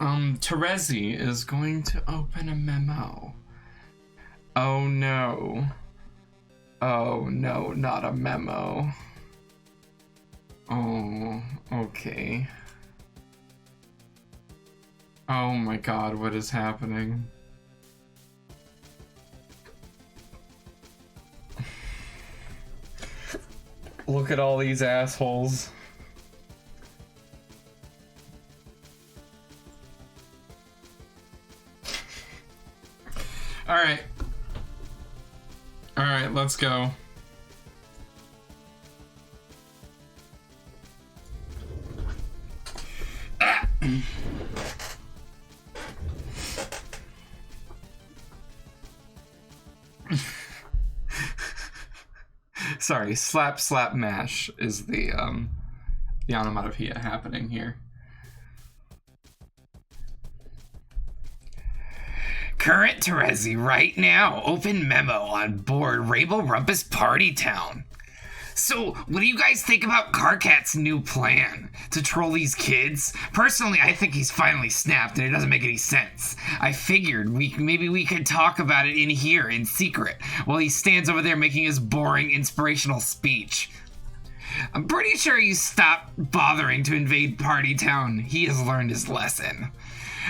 Terezi is going to open a memo. Oh no. Oh no, not a memo. Oh, okay. Oh my god, what is happening? Look at all these assholes. Alright. Alright, let's go. Sorry, slap slap mash is the onomatopoeia happening here. Current Terezi right now. Open memo on board Rabel Rumpus Party Town. So, what do you guys think about Carcat's new plan to troll these kids? Personally, I think he's finally snapped and it doesn't make any sense. I figured maybe we could talk about it in here in secret while he stands over there making his boring inspirational speech. I'm pretty sure he stopped bothering to invade Party Town. He has learned his lesson.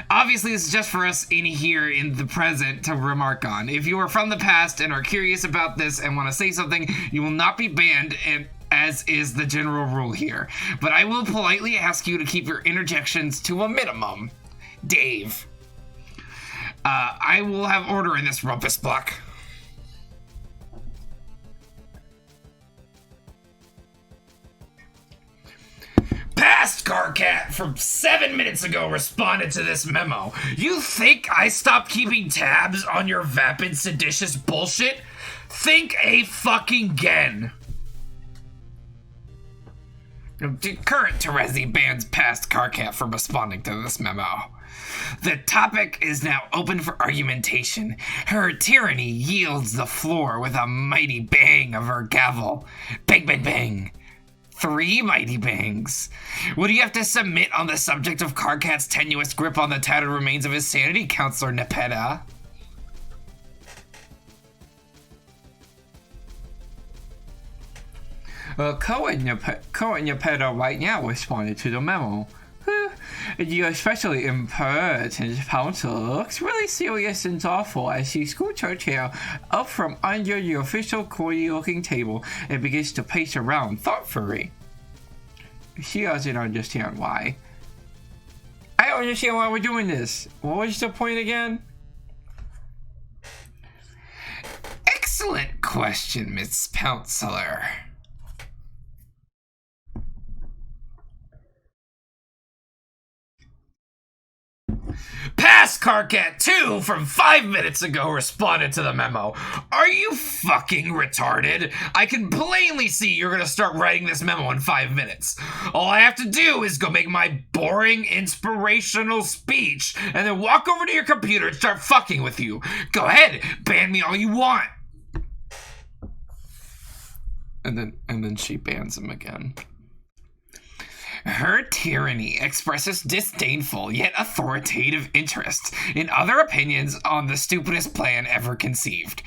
Obviously, this is just for us in here in the present to remark on. If you are from the past and are curious about this and want to say something, you will not be banned, and as is the general rule here. But I will politely ask you to keep your interjections to a minimum. Dave. I will have order in this rumpus block. Past Carcat from 7 minutes ago responded to this memo. You think I stopped keeping tabs on your vapid seditious bullshit? Think a fucking gen. Current Terezi bans past Carcat from responding to this memo. The topic is now open for argumentation. Her tyranny yields the floor with a mighty bang of her gavel. Bang, bang, bang. 3 mighty bangs. What do you have to submit on the subject of Carcat's tenuous grip on the tattered remains of his sanity, Counselor Nepeta? Cohen Nepeta right now responded to the memo. The especially impertinent counsel looks really serious and thoughtful as she scoots her chair up from under the official courty-looking table and begins to pace around thoughtfully. She doesn't understand why. I don't understand why we're doing this. What was the point again? Excellent question, Miss Counselor. Past Carcat 2 from 5 minutes ago responded to the memo. Are you fucking retarded? I can plainly see you're gonna start writing this memo in 5 minutes. All I have to do is go make my boring inspirational speech and then walk over to your computer and start fucking with you. Go ahead, ban me all you want. And then she bans him again. Her tyranny expresses disdainful yet authoritative interest in other opinions on the stupidest plan ever conceived.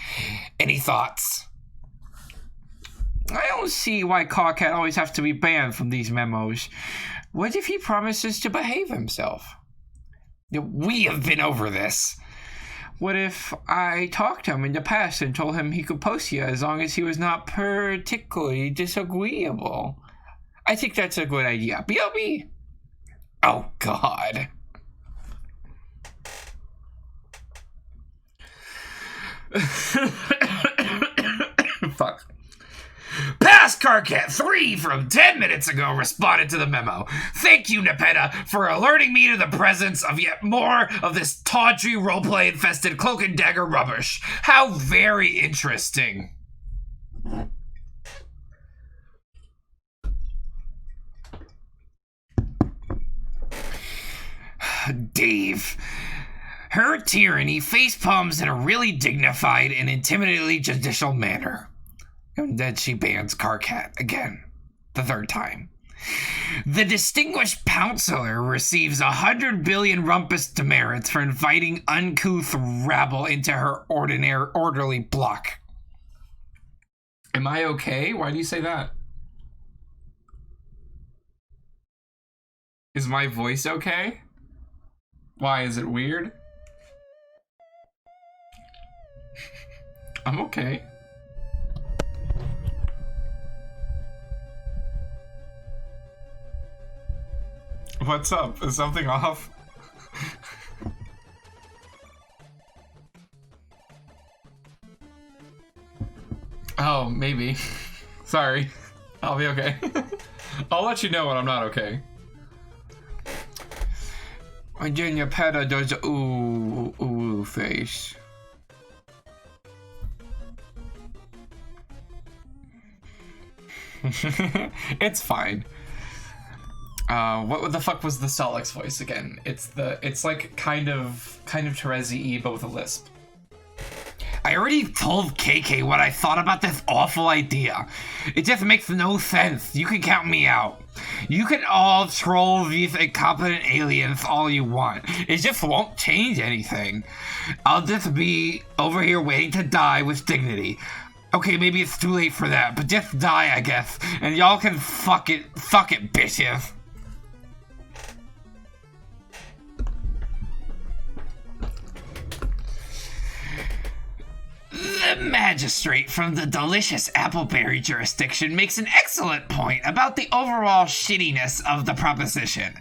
Any thoughts? I don't see why Carcat always has to be banned from these memos. What if he promises to behave himself? We have been over this. What if I talked to him in the past and told him he could post here as long as he was not particularly disagreeable? I think that's a good idea. BLB! Oh, God. Fuck. Past Carcat 3 from 10 minutes ago responded to the memo. Thank you, Nepeta, for alerting me to the presence of yet more of this tawdry roleplay infested cloak and dagger rubbish. How very interesting. Dave. Her tyranny facepalms in a really dignified and intimidatingly judicial manner. And then she bans Carcat again, the 3rd time. The distinguished counselor receives 100 billion rumpus demerits for inviting uncouth rabble into her orderly block. Am I okay? Why do you say that? Is my voice okay? Why, is it weird? I'm okay. What's up? Is something off? Oh, maybe. Sorry. I'll be okay. I'll let you know when I'm not okay. Virginia Peta does the ooh face. It's fine. What the fuck was the Solix voice again? It's like kind of Terezi-y, but with a lisp. I already told KK what I thought about this awful idea. It just makes no sense. You can count me out. You can all troll these incompetent aliens all you want. It just won't change anything. I'll just be over here waiting to die with dignity. Okay, maybe it's too late for that, but just die, I guess. And y'all can fuck it, bitches. The magistrate from the delicious Appleberry jurisdiction makes an excellent point about the overall shittiness of the proposition,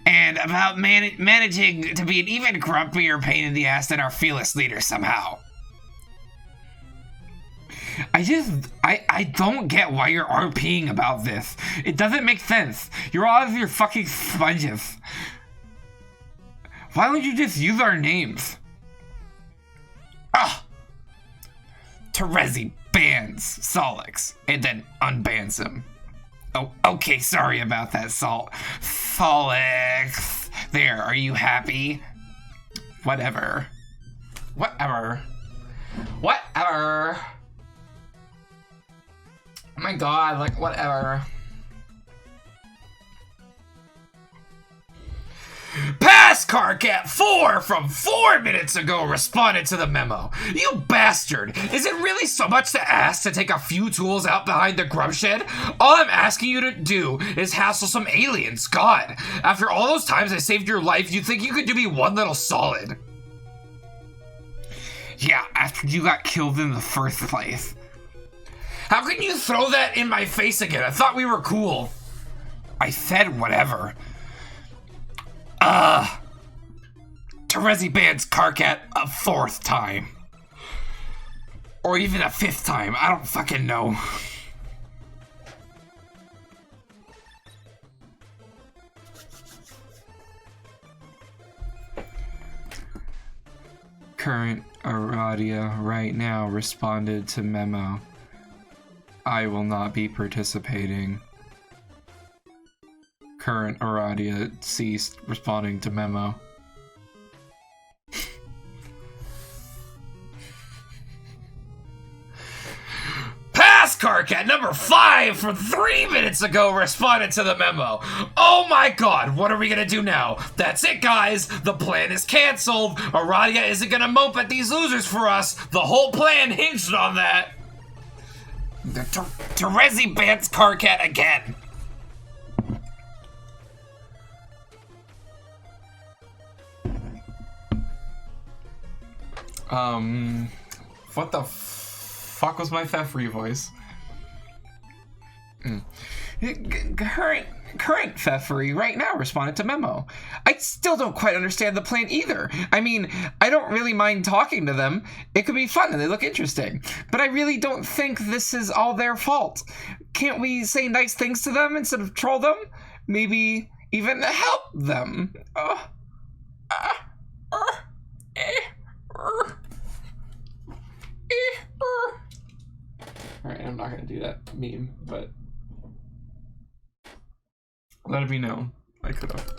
and about managing to be an even grumpier pain in the ass than our fearless leader somehow. I don't get why you're RPing about this. It doesn't make sense. You're all of your fucking sponges. Why don't you just use our names? Terezi bans Solix and then unbans him. Oh, okay, sorry about that, Solix. There, are you happy? Whatever. Oh my god, like, whatever. Pass Carcat 4 from 4 minutes ago responded to the memo. You bastard! Is it really so much to ask to take a few tools out behind the grub shed? All I'm asking you to do is hassle some aliens. God, after all those times I saved your life, you'd think you could do me one little solid. Yeah, after you got killed in the first place. How can you throw that in my face again? I thought we were cool. I said whatever. Terezi bans Carcat a 4th time. Or even a 5th time. I don't fucking know. Current Aradia right now responded to memo. I will not be participating. Current Aradia ceased responding to memo. Pass Carcat number 5 from 3 minutes ago responded to the memo. Oh my god, what are we gonna do now? That's it, guys. The plan is canceled. Aradia isn't gonna mope at these losers for us. The whole plan hinged on that. Terezi bans Carcat again. What the fuck was my Fefri voice? Current Fefri right now responded to memo. I still don't quite understand the plan either. I mean, I don't really mind talking to them. It could be fun and they look interesting. But I really don't think this is all their fault. Can't we say nice things to them instead of troll them? Maybe even help them. Alright, I'm not gonna do that meme, but let it be known. I could have.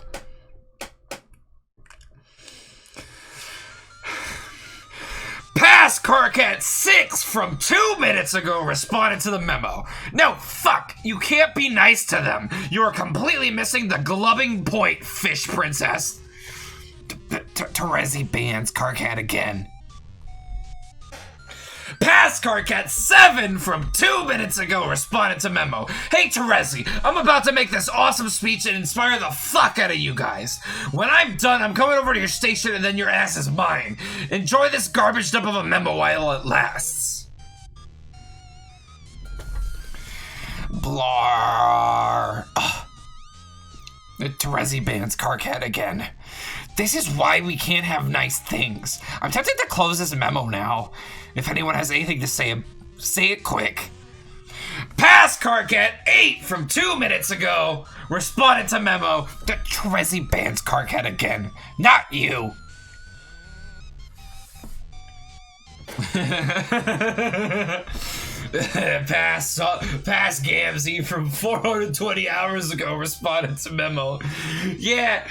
Pass Carcat 6 from 2 minutes ago responded to the memo. No, fuck, you can't be nice to them. You are completely missing the glubbing point, fish princess. Terezi bans Carcat again. Past Carcat 7 from 2 minutes ago responded to memo. Hey Terezi, I'm about to make this awesome speech and inspire the fuck out of you guys. When I'm done, I'm coming over to your station and then your ass is mine. Enjoy this garbage dump of a memo while it lasts. Blar. Terezi bans Carcat again. This is why we can't have nice things. I'm tempted to close this memo now. If anyone has anything to say it quick. Past Carcat 8 from 2 minutes ago responded to memo. Terezi bans Carcat again. Not you. Past Gamzee from 420 hours ago responded to memo. Yeah,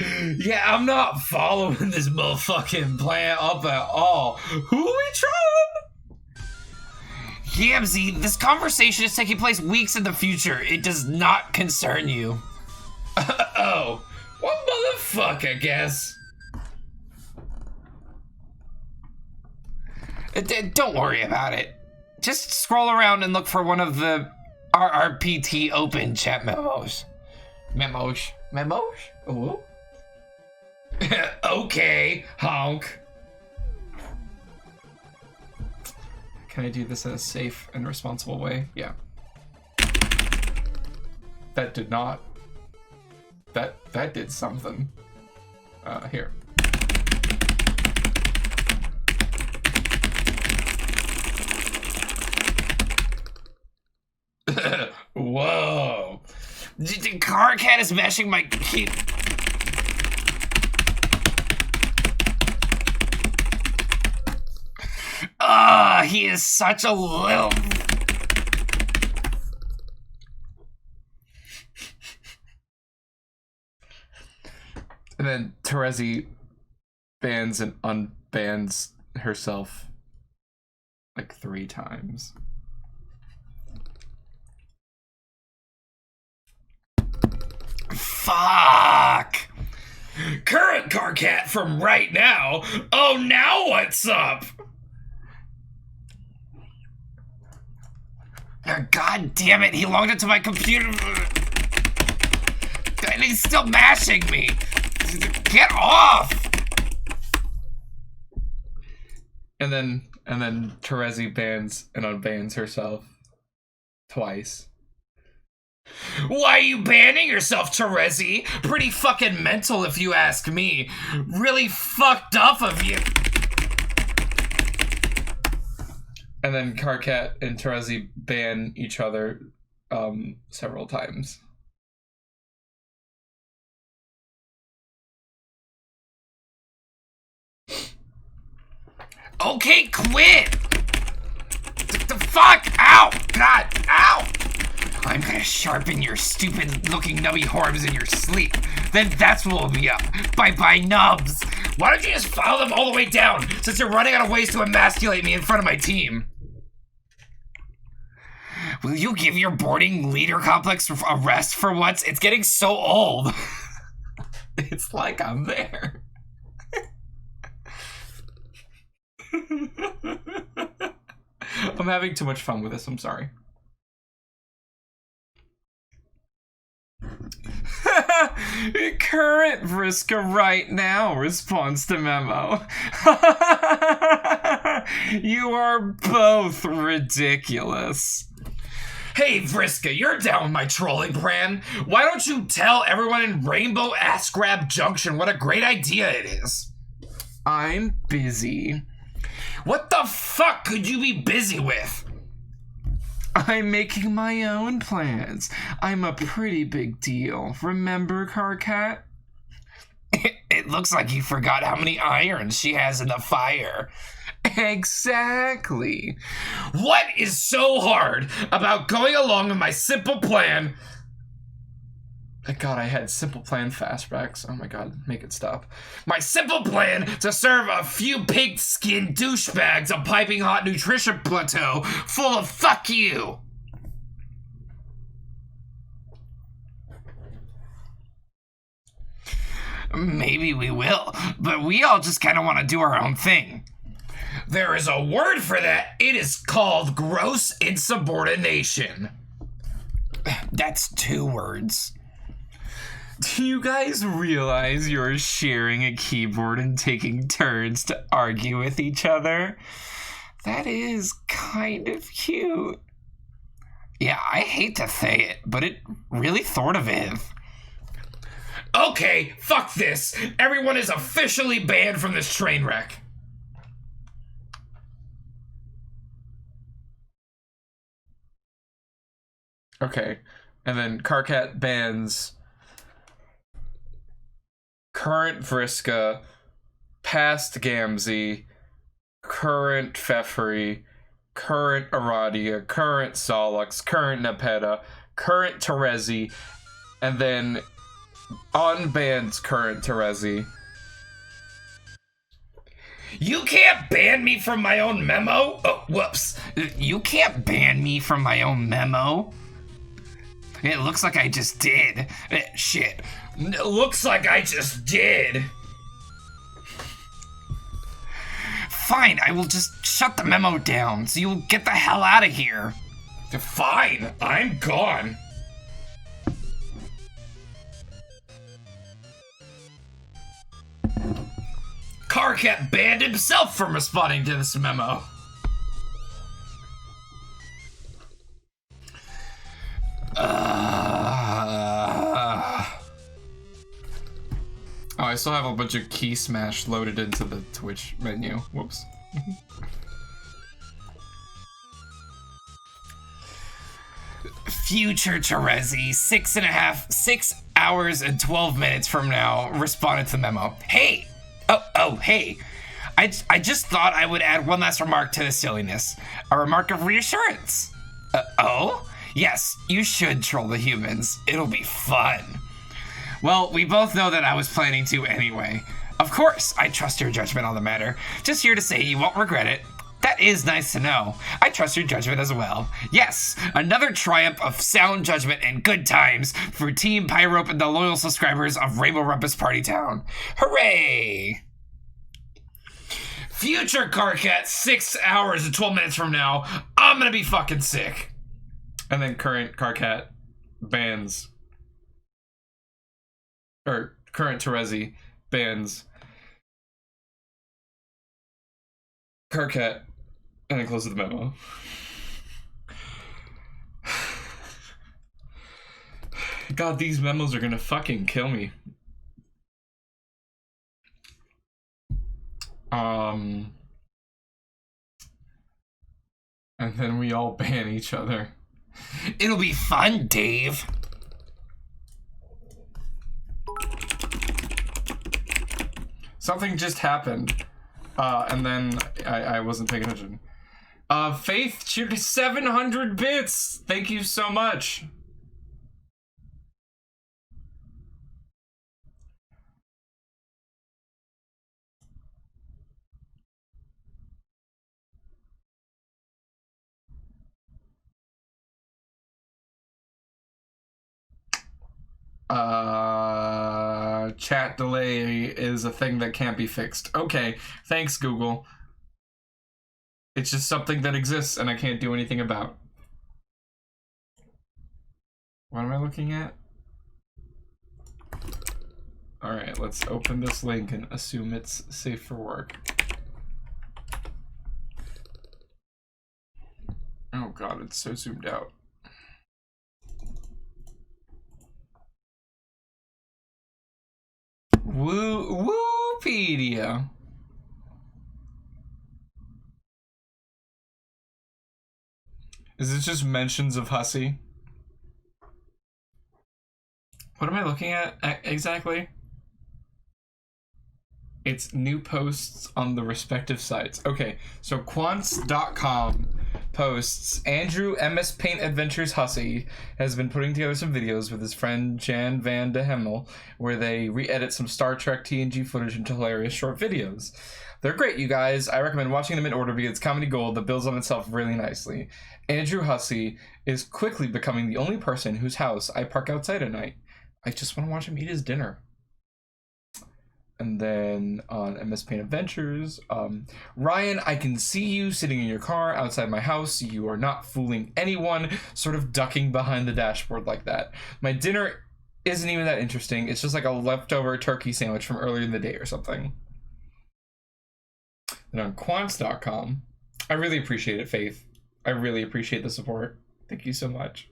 I'm not following this motherfucking plan up at all. Who are we trolling? Gamzee, this conversation is taking place weeks in the future. It does not concern you. Oh, what motherfucker, I guess. Don't worry about it. Just scroll around and look for one of the RRPT open chat memos. Memos? Ooh. Okay, honk. Can I do this in a safe and responsible way? Yeah. That did not. That did something. Here. Whoa. Carcat is mashing my key. He is such a little... And then Terezi bans and unbans herself like 3 times. Fuck! Current Carcat from right now. Oh, now what's up? God damn it, he logged into my computer. And he's still mashing me. Get off! And then Terezi bans and unbans herself twice. Why are you banning yourself, Terezi? Pretty fucking mental if you ask me. Really fucked up of you. And then Carcat and Terezi ban each other several times. Okay, quit! The fuck? Ow! God, ow! I'm gonna sharpen your stupid looking nubby horns in your sleep. Then that's what will be up. Bye-bye, nubs. Why don't you just follow them all the way down, since you're running out of ways to emasculate me in front of my team? Will you give your boarding leader complex a rest for once? It's getting so old. It's like I'm there. I'm having too much fun with this, I'm sorry. Current Vriska right now responds to memo. You are both ridiculous. Hey Vriska, you're down with my trolling plan. Why don't you tell everyone in Rainbow Ass Grab Junction what a great idea it is? I'm busy. What the fuck could you be busy with? I'm making my own plans. I'm a pretty big deal. Remember, Carcat? It looks like you forgot how many irons she has in the fire. Exactly. What is so hard about going along with my simple plan Thank God I had simple plan fastbacks. Oh my God, make it stop. My simple plan to serve a few pig-skin douchebags a piping hot nutrition plateau full of fuck you. Maybe we will, but we all just kind of want to do our own thing. There is a word for that. It is called gross insubordination. That's 2 words. Do you guys realize you're sharing a keyboard and taking turns to argue with each other? That is kind of cute. Yeah, I hate to say it, but it really sort of is. Okay, fuck this. Everyone is officially banned from this train wreck. Okay, and then Carcat bans current Vriska, past Gamzee, current Pfeffery, current Aradia, current Solux, current Nepeta, current Terezi, and then unbans current Terezi. You can't ban me from my own memo? Oh, whoops. You can't ban me from my own memo. It looks like I just did. Shit. It looks like I just did. Fine, I will just shut the memo down so you'll get the hell out of here. Fine, I'm gone. Carcat banned himself from responding to this memo. Oh, I still have a bunch of key smash loaded into the Twitch menu. Whoops. Future Terezi, 6 hours and 12 minutes from now, responded to the memo. Hey! Hey. I just thought I would add one last remark to the silliness. A remark of reassurance. Yes, you should troll the humans. It'll be fun. Well, we both know that I was planning to anyway. Of course, I trust your judgment on the matter. Just here to say you won't regret it. That is nice to know. I trust your judgment as well. Yes, another triumph of sound judgment and good times for Team Pyrope and the loyal subscribers of Rainbow Rumpus Party Town. Hooray! Future Carcat, 6 hours and 12 minutes from now, I'm gonna be fucking sick. And then current Carcat bans, or current Terezi bans Carcat, and then closes the memo. God, these memos are gonna fucking kill me. And then we all ban each other. It'll be fun, Dave. Something just happened. And then I wasn't paying attention. Faith cheered 700 bits. Thank you so much. Chat delay is a thing that can't be fixed. Okay, thanks, Google. It's just something that exists and I can't do anything about. What am I looking at? Alright, let's open this link and assume it's safe for work. Oh god, it's so zoomed out. Woopedia. Is it just mentions of Hussy? What am I looking at exactly? It's new posts on the respective sites. Okay, so quants.com posts, Andrew MS Paint Adventures Hussey has been putting together some videos with his friend Jan Van de Hemel where they re-edit some Star Trek TNG footage into hilarious short videos. They're great, you guys. I recommend watching them in order because it's comedy gold that builds on itself really nicely. Andrew Hussey is quickly becoming the only person whose house I park outside at night. I just want to watch him eat his dinner. And then on MS Paint Adventures, Ryan, I can see you sitting in your car outside my house. You are not fooling anyone, sort of ducking behind the dashboard like that. My dinner isn't even that interesting. It's just like a leftover turkey sandwich from earlier in the day or something. And on quants.com, I really appreciate it, Faith. I really appreciate the support. Thank you so much.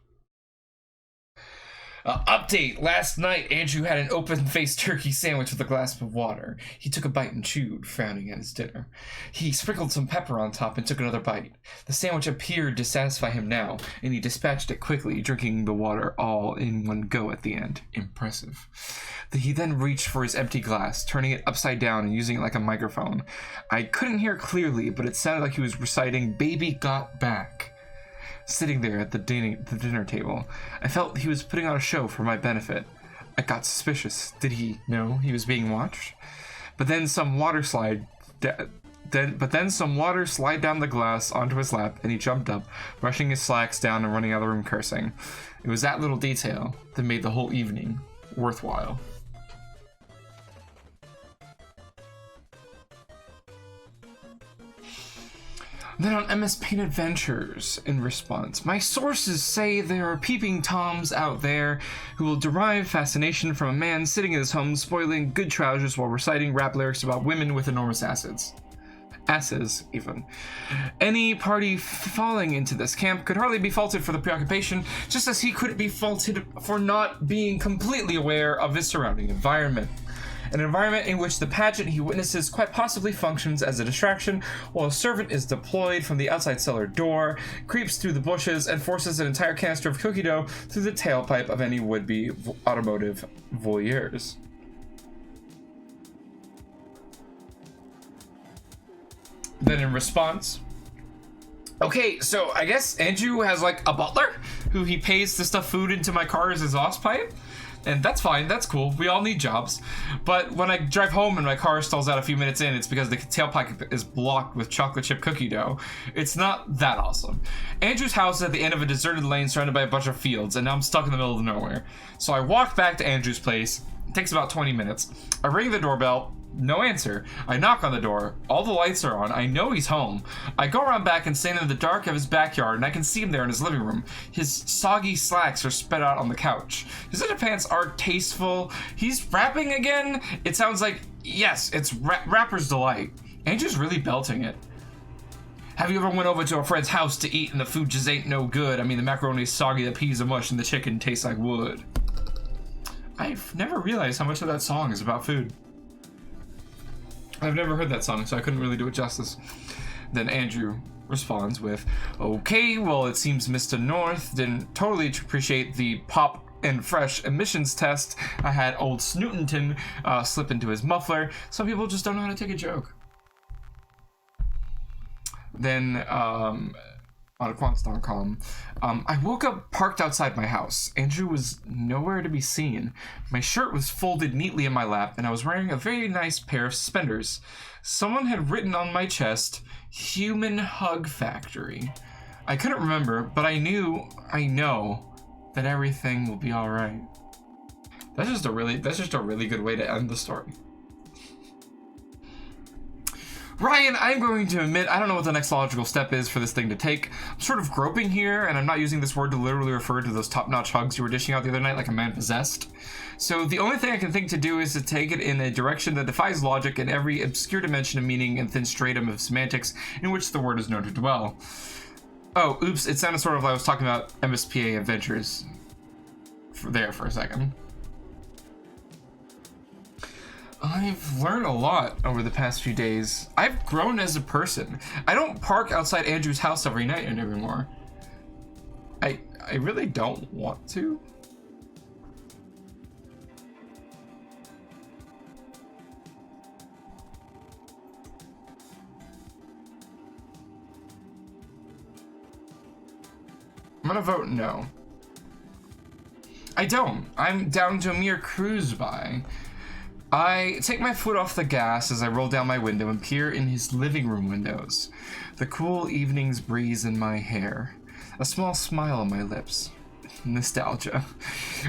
Update. Last night, Andrew had an open-faced turkey sandwich with a glass of water. He took a bite and chewed, frowning at his dinner. He sprinkled some pepper on top and took another bite. The sandwich appeared to satisfy him now, and he dispatched it quickly, drinking the water all in one go at the end. Impressive. He then reached for his empty glass, turning it upside down and using it like a microphone. I couldn't hear clearly, but it sounded like he was reciting Baby Got Back. Sitting there at the dinner table, I felt he was putting on a show for my benefit. I got suspicious. Did he know he was being watched? But then some water slid down the glass onto his lap, and he jumped up, brushing his slacks down and running out of the room cursing. It was that little detail that made the whole evening worthwhile. Then on MS Paint Adventures, in response, my sources say there are peeping toms out there who will derive fascination from a man sitting in his home spoiling good trousers while reciting rap lyrics about women with enormous asses, even. Any party falling into this camp could hardly be faulted for the preoccupation, just as he couldn't be faulted for not being completely aware of his surrounding environment. An environment in which the pageant he witnesses quite possibly functions as a distraction while a servant is deployed from the outside cellar door, creeps through the bushes, and forces an entire canister of cookie dough through the tailpipe of any would-be automotive voyeurs. Then in response, okay, so I guess Andrew has like a butler who he pays to stuff food into my car's exhaust pipe. And that's fine, that's cool, we all need jobs. But when I drive home and my car stalls out a few minutes in, it's because the tailpipe is blocked with chocolate chip cookie dough. It's not that awesome. Andrew's house is at the end of a deserted lane surrounded by a bunch of fields, and now I'm stuck in the middle of nowhere. So I walk back to Andrew's place. It takes about 20 minutes. I ring the doorbell. No answer. I knock on the door. All the lights are on. I know he's home. I go around back and stand in the dark of his backyard, and I can see him there in his living room. His soggy slacks are spread out on the couch. His underpants are tasteful. He's rapping again. It sounds like, yes, it's rapper's delight. Andrew's really belting it. Have you ever went over to a friend's house to eat and the food just ain't no good? I mean, the macaroni's soggy, the peas are mush, and the chicken tastes like wood. I've never realized how much of that song is about food. I've never heard that song, so I couldn't really do it justice. Then Andrew responds with, okay, well, it seems Mr. North didn't totally appreciate the pop and fresh emissions test. I had old Snootenton slip into his muffler. Some people just don't know how to take a joke. Then, on quants.com, I woke up parked outside my house. Andrew was nowhere to be seen. My shirt was folded neatly in my lap, and I was wearing a very nice pair of suspenders. Someone had written on my chest, Human Hug Factory. I couldn't remember, but I know that everything will be alright. That's just a really good way to end the story. Ryan, I'm going to admit I don't know what the next logical step is for this thing to take. I'm sort of groping here, and I'm not using this word to literally refer to those top-notch hugs you were dishing out the other night like a man possessed. So the only thing I can think to do is to take it in a direction that defies logic in every obscure dimension of meaning and thin stratum of semantics in which the word is known to dwell. Oh, oops, it sounded sort of like I was talking about MSPA Adventures for a second. I've learned a lot over the past few days. I've grown as a person. I don't park outside Andrew's house every night anymore. I really don't want to. I'm gonna vote no. I don't. I'm down to a mere cruise by. I take my foot off the gas as I roll down my window and peer in his living room windows. The cool evening's breeze in my hair. A small smile on my lips. Nostalgia.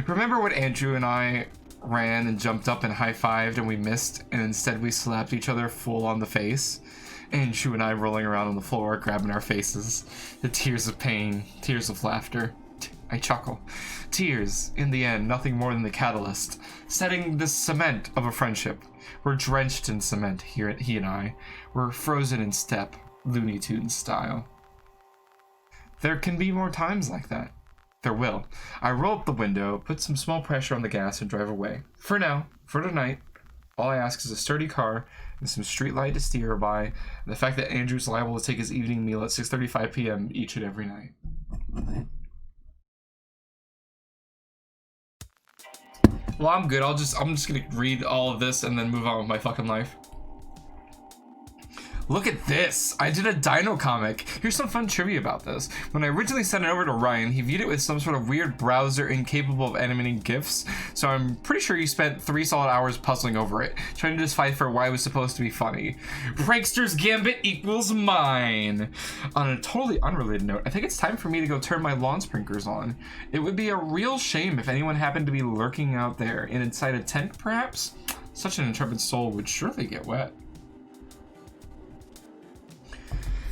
Remember when Andrew and I ran and jumped up and high-fived and we missed, and instead we slapped each other full on the face? Andrew and I rolling around on the floor, grabbing our faces. The tears of pain, tears of laughter. I chuckle. Tears, in the end, nothing more than the catalyst, setting the cement of a friendship. We're drenched in cement, he and I. We're frozen in step, Looney Tunes style. There can be more times like that. There will. I roll up the window, put some small pressure on the gas, and drive away. For now, for tonight, all I ask is a sturdy car and some streetlight to steer by, and the fact that Andrew's liable to take his evening meal at 6:35 p.m. each and every night. Well, I'm good. I'm just gonna read all of this and then move on with my fucking life. Look at this! I did a dino comic. Here's some fun trivia about this. When I originally sent it over to Ryan, he viewed it with some sort of weird browser incapable of animating GIFs, so I'm pretty sure he spent 3 solid hours puzzling over it, trying to decipher why it was supposed to be funny. Prankster's Gambit equals mine! On a totally unrelated note, I think it's time for me to go turn my lawn sprinklers on. It would be a real shame if anyone happened to be lurking out there, and inside a tent, perhaps? Such an intrepid soul would surely get wet.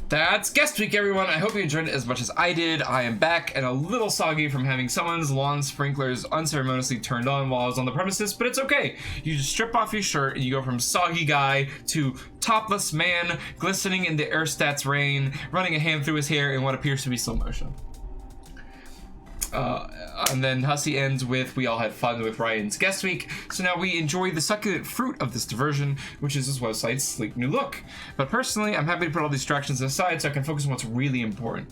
That's guest week, everyone. I hope you enjoyed it as much as I did. I am back and a little soggy from having someone's lawn sprinklers unceremoniously turned on while I was on the premises, but it's okay. You just strip off your shirt and you go from soggy guy to topless man, glistening in the Erstats rain, running a hand through his hair in what appears to be slow motion. And then Hussey ends with, we all had fun with Ryan's guest week, so now we enjoy the succulent fruit of this diversion, which is this website's sleek new look. But personally, I'm happy to put all distractions aside so I can focus on what's really important.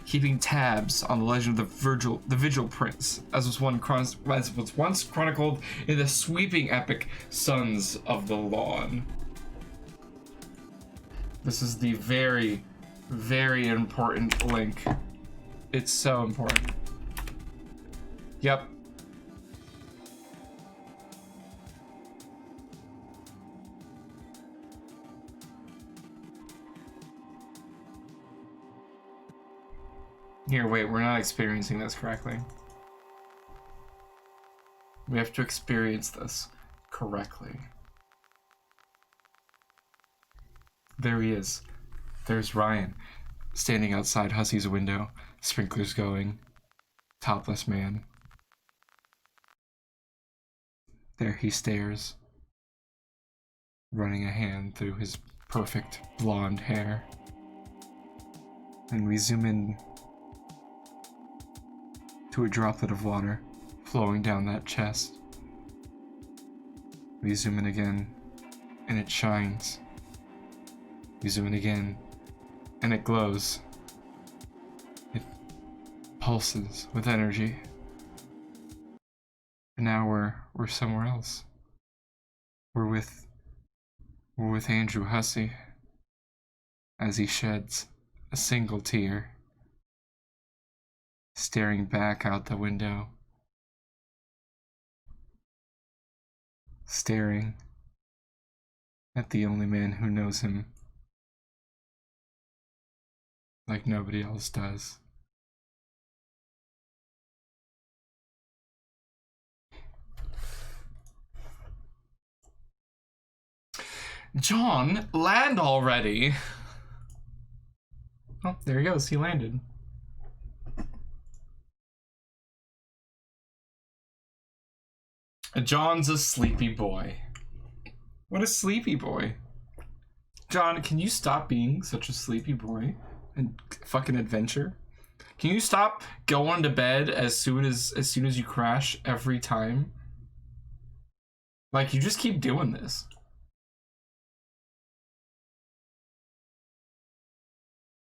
Keeping tabs on the legend of the Vigil Prince, as was once chronicled in the sweeping epic Sons of the Lawn. This is the very, very important link. It's so important. Yep. Here, wait, we're not experiencing this correctly. We have to experience this correctly. There he is. There's Ryan, standing outside Hussey's window, sprinklers going, topless man. There he stares, running a hand through his perfect blonde hair. And we zoom in to a droplet of water flowing down that chest. We zoom in again, and it shines. We zoom in again, and it glows. It pulses with energy. And now we're somewhere else. We're with Andrew Hussey as he sheds a single tear, staring back out the window, staring at the only man who knows him like nobody else does. John, land already! Oh, there he goes. He landed. John's a sleepy boy. What a sleepy boy. John, can you stop being such a sleepy boy and fucking adventure? Can you stop going to bed as soon as you crash every time? Like, you just keep doing this.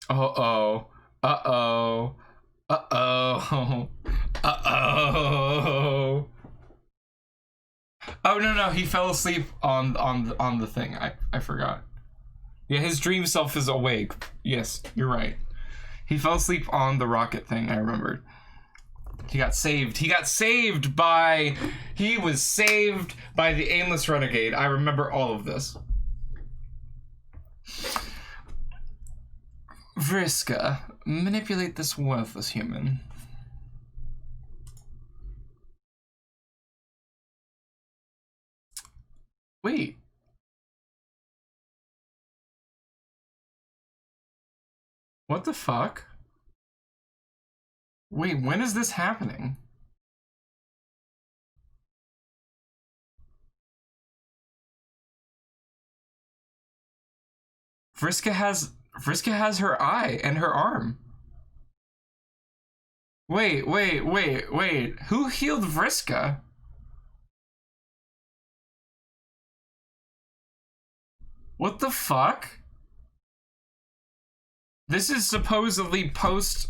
Uh-oh. Uh-oh. Uh-oh. Uh-oh. Oh, no, he fell asleep on the thing. I forgot. Yeah, his dream self is awake. Yes, you're right. He fell asleep on the rocket thing, I remembered. He got saved. He was saved by the aimless renegade. I remember all of this. Vriska, manipulate this worthless human. Wait. What the fuck? Wait, when is this happening? Vriska has her eye and her arm. Wait. Who healed Vriska? What the fuck? This is supposedly post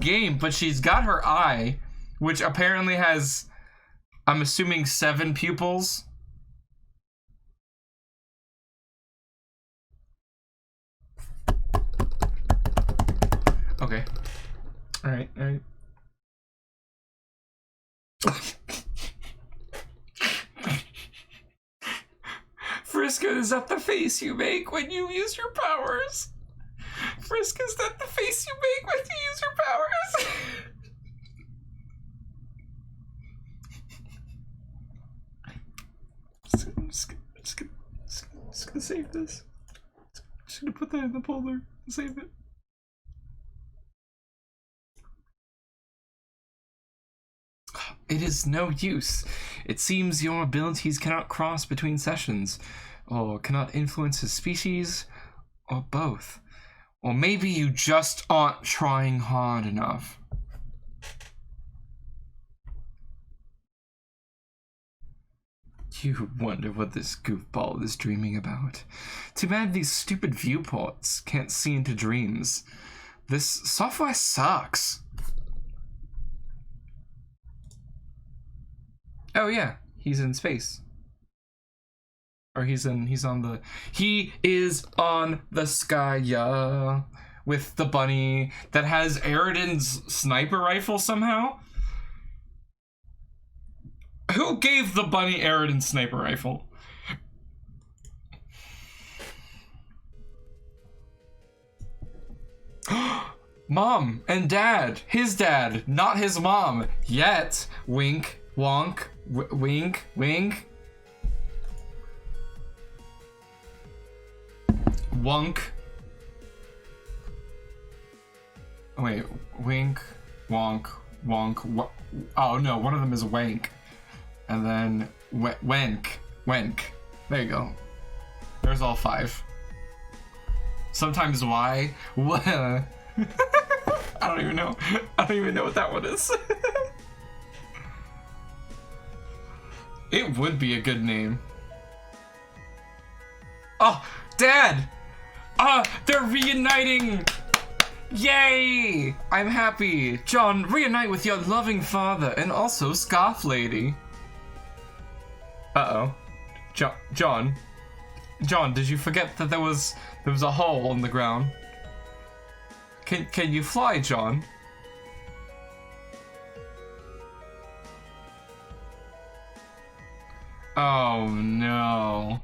game, but she's got her eye, which apparently has, I'm assuming, 7 pupils. Okay. All right. Vriska, is that the face you make when you use your powers? Vriska, is that the face you make when you use your powers? I'm just gonna save this. Just gonna put that in the folder and save it. It is no use. It seems your abilities cannot cross between sessions, or cannot influence his species, or both. Or maybe you just aren't trying hard enough. You wonder what this goofball is dreaming about. Too bad these stupid viewports can't see into dreams. This software sucks. Oh yeah, he's in space. Or he is on the sky with the bunny that has Eridan's sniper rifle somehow. Who gave the bunny Eridan's sniper rifle? Mom and dad. His dad, not his mom. Yet. Wink, wonk, wink, wink. Wonk. Wait, wink, wonk, wonk. Oh no, one of them is wank. And then wank. There you go. There's all 5. Sometimes Y. I don't even know. I don't even know what that one is. It would be a good name. Oh, Dad! They're reuniting! Yay! I'm happy. John, reunite with your loving father and also Scarf Lady. Uh-oh. John, did you forget that there was a hole in the ground? Can you fly, John? Oh no.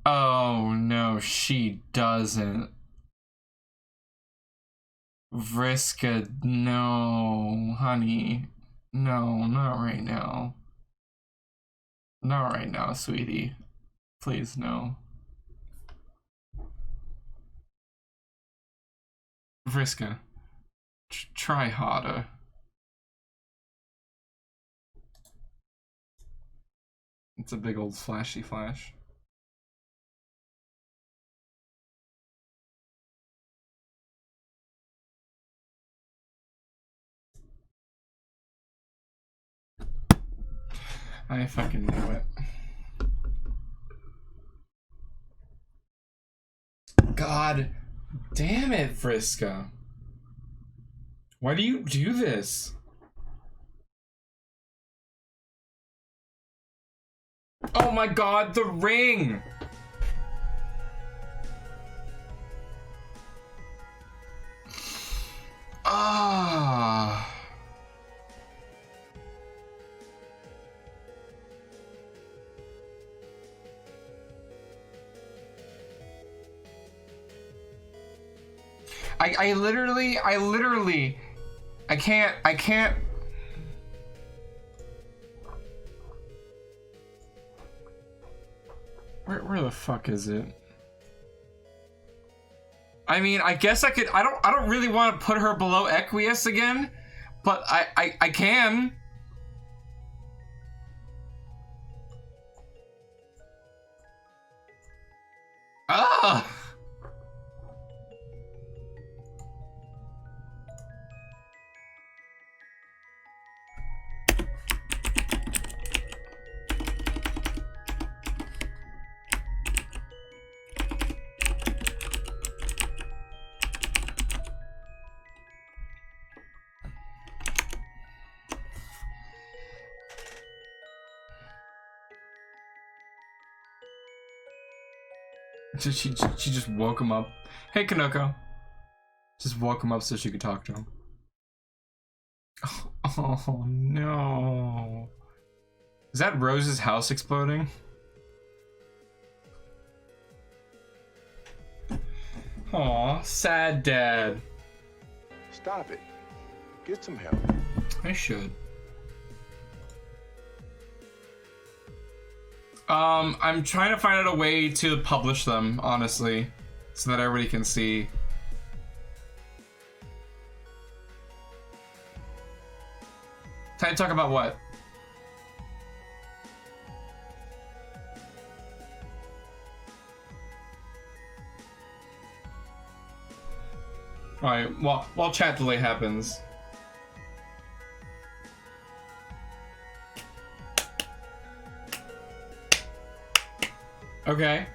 Oh no, she doesn't. Vriska, no, honey. No, not right now. Not right now, sweetie. Please, no. Vriska, try harder. It's a big old flashy flash. I fucking knew it. God damn it, Vriska. Why do you do this? Oh my god, the ring! Ah. I literally, I can't. Where the fuck is it? I mean, I guess I could, I don't really want to put her below Equius again, but I can. Ah! She just woke him up. Hey, Kanoko. Just woke him up so she could talk to him. Oh no. Is that Rose's house exploding? Aw, sad dad. Stop it. Get some help. I should. I'm trying to find out a way to publish them, honestly, so that everybody can see. Time to talk about what? Alright, while chat delay happens. Okay.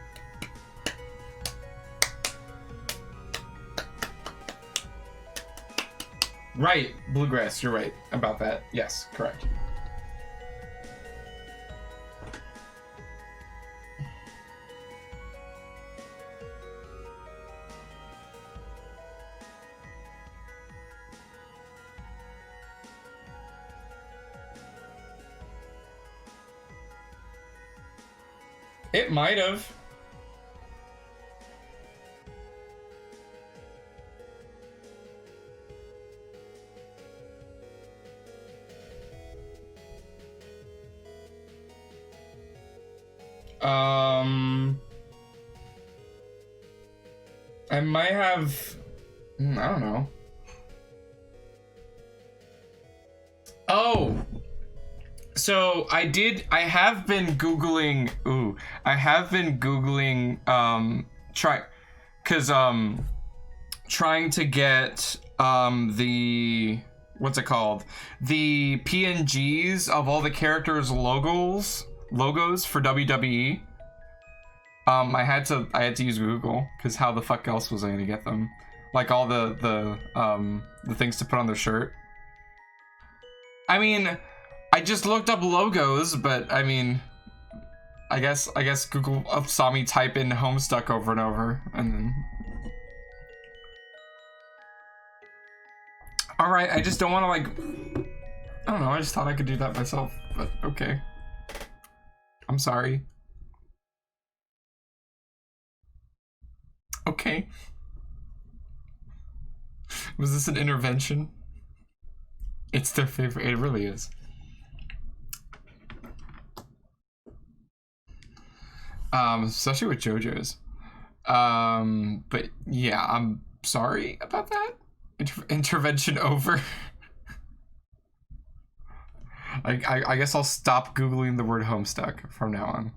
Right, bluegrass, you're right about that. Yes, correct. It might have. I might have. I don't know. Oh. So I have been Googling, trying to get, the, what's it called? The PNGs of all the characters' logos for WWE. I had to use Google, because how the fuck else was I gonna get them? Like all the things to put on their shirt. I mean, I just looked up logos, but I mean, I guess Google saw me type in Homestuck over and over, and then. All right, I just don't want to like. I don't know. I just thought I could do that myself, but okay. I'm sorry. Okay. Was this an intervention? It's their favorite. It really is. Especially with JoJo's. But yeah, I'm sorry about that. Intervention over. I guess I'll stop Googling the word Homestuck from now on.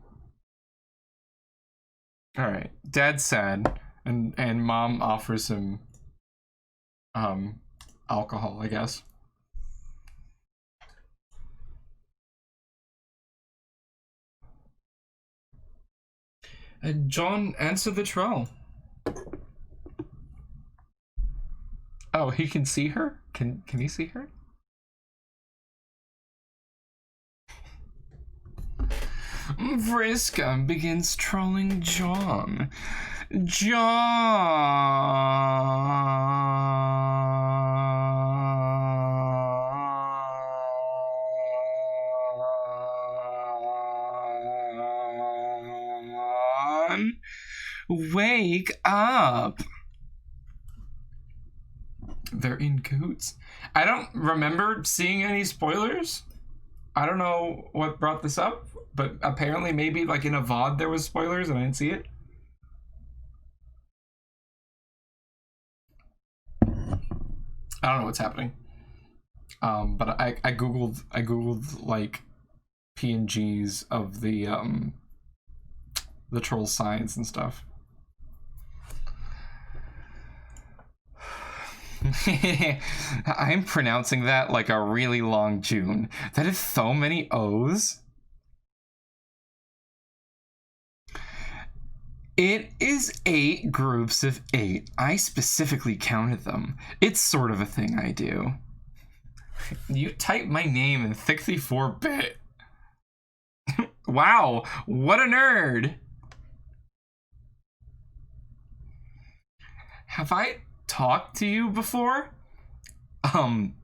Alright. Dad's sad, and Mom offers him alcohol, I guess. John, answer the troll. Oh, he can see her? Can he see her? Vriska begins trolling John. John, wake up. They're in coots. I don't remember seeing any spoilers. I don't know what brought this up, but apparently maybe like in a VOD there was spoilers and I didn't see it. I don't know what's happening. But I googled like PNGs of the troll signs and stuff. I'm pronouncing that like a really long June. That is so many O's. It is 8 groups of 8. I specifically counted them. It's sort of a thing I do. You type my name in 64-bit. Wow, what a nerd. Have I talked to you before?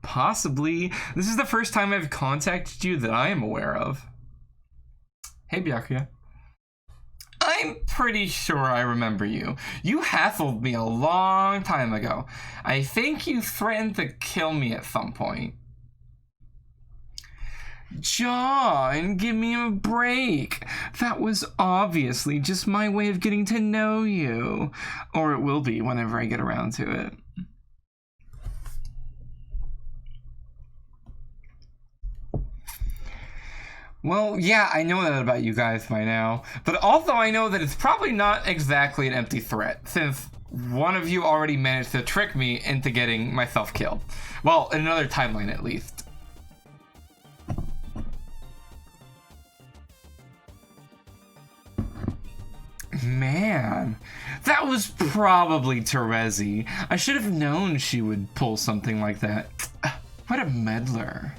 Possibly. This is the first time I've contacted you that I am aware of. Hey, Byakuya. I'm pretty sure I remember you. You hassled me a long time ago. I think you threatened to kill me at some point. John, give me a break. That was obviously just my way of getting to know you. Or it will be whenever I get around to it. Well, yeah, I know that about you guys by now. But also I know that it's probably not exactly an empty threat, since one of you already managed to trick me into getting myself killed. Well, in another timeline at least. Man, that was probably Terezi. I should have known she would pull something like that. What a meddler.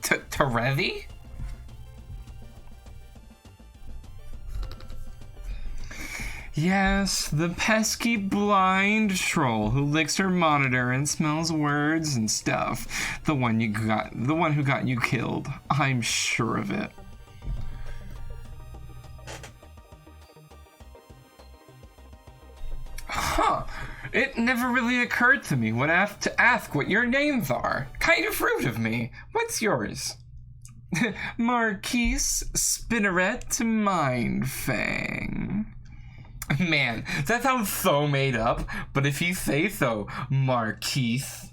Terezi? Yes, the pesky blind troll who licks her monitor and smells words and stuff. The one who got you killed. I'm sure of it. Huh. It never really occurred to me to ask what your names are. Kind of rude of me. What's yours? Marquise, Spinneret, Mindfang. Man, that sounds so made up, but if you say so, Marquise.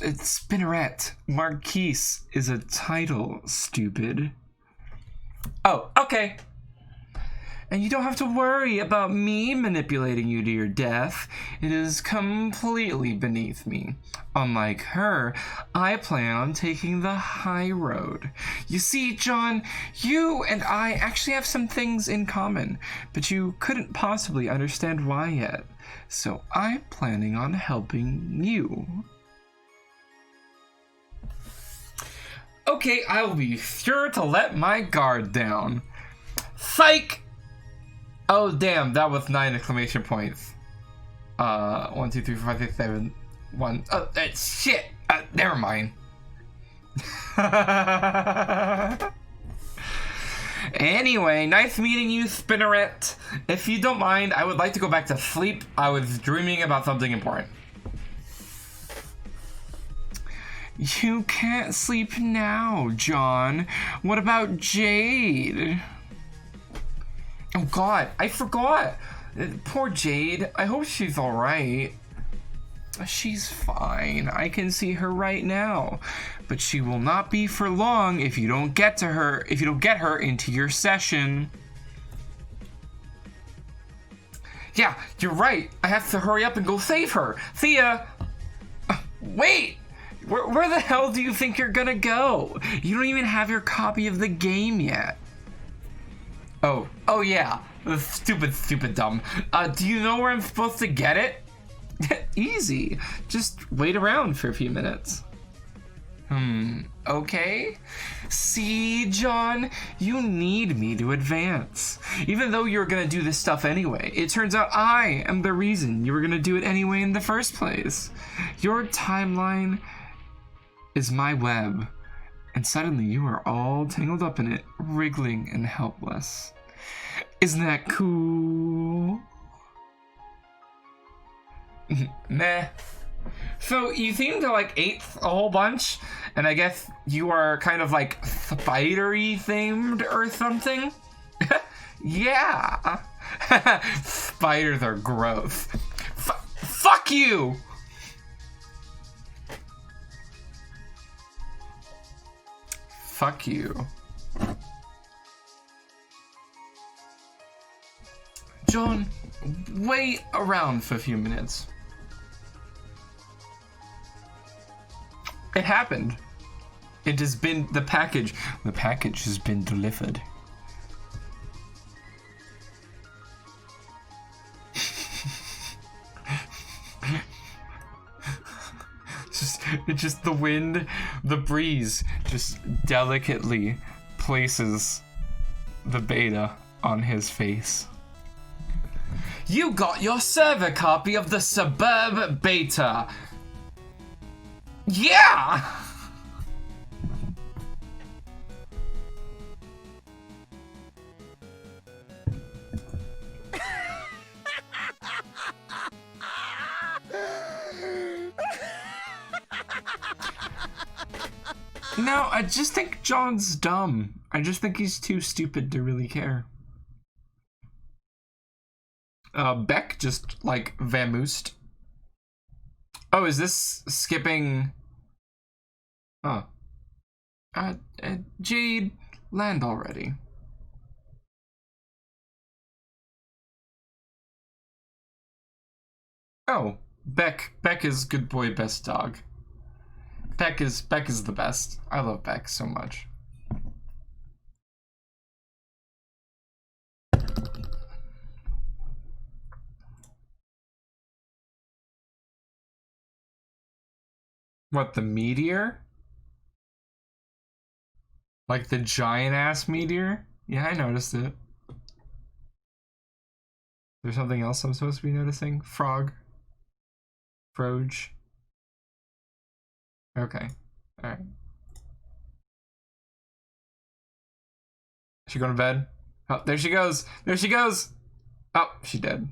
It's Spinneret. Marquise is a title, stupid. Oh, okay. And you don't have to worry about me manipulating you to your death. It is completely beneath me. Unlike her, I plan on taking the high road. You see, John, you and I actually have some things in common, but you couldn't possibly understand why yet. So I'm planning on helping you. Okay, I'll be sure to let my guard down. Psych! Oh, damn, that was 9 exclamation points. 1, 2, 3, 4, 5, 6, 7, 1. Oh, shit! Never mind. Anyway, nice meeting you, Spinneret. If you don't mind, I would like to go back to sleep. I was dreaming about something important. You can't sleep now, John. What about Jade? Oh god, I forgot. Poor Jade. I hope she's alright. She's fine. I can see her right now. But she will not be for long if you don't get her into your session. Yeah, you're right. I have to hurry up and go save her. See ya. Wait. Where the hell do you think you're gonna go? You don't even have your copy of the game yet. Oh yeah, stupid dumb. Do you know where I'm supposed to get it? Easy, just wait around for a few minutes. Okay? See, John, you need me to advance. Even though you're gonna do this stuff anyway, it turns out I am the reason you were gonna do it anyway in the first place. Your timeline is my web, and suddenly you are all tangled up in it, wriggling and helpless. Isn't that cool? Meh. So you seem to like ate a whole bunch, and I guess you are kind of like spidery themed or something? Yeah. Spiders are gross. Fuck you! Fuck you. John, wait around for a few minutes. It happened. It has been the package has been delivered. It's just the wind, the breeze just delicately places the beta on his face. You got your server copy of the Suburb Beta. Yeah! No, I just think John's dumb. I just think he's too stupid to really care. Beck just, like, vamoosed. Oh, is this skipping... Oh. Jade, land already. Oh, Beck is good boy, best dog. Beck is the best. I love Beck so much. What, the meteor? Like the giant ass meteor? Yeah, I noticed it. There's something else I'm supposed to be noticing? Frog. Froge. Okay. Alright. She going to bed? Oh, there she goes! There she goes! Oh, she dead.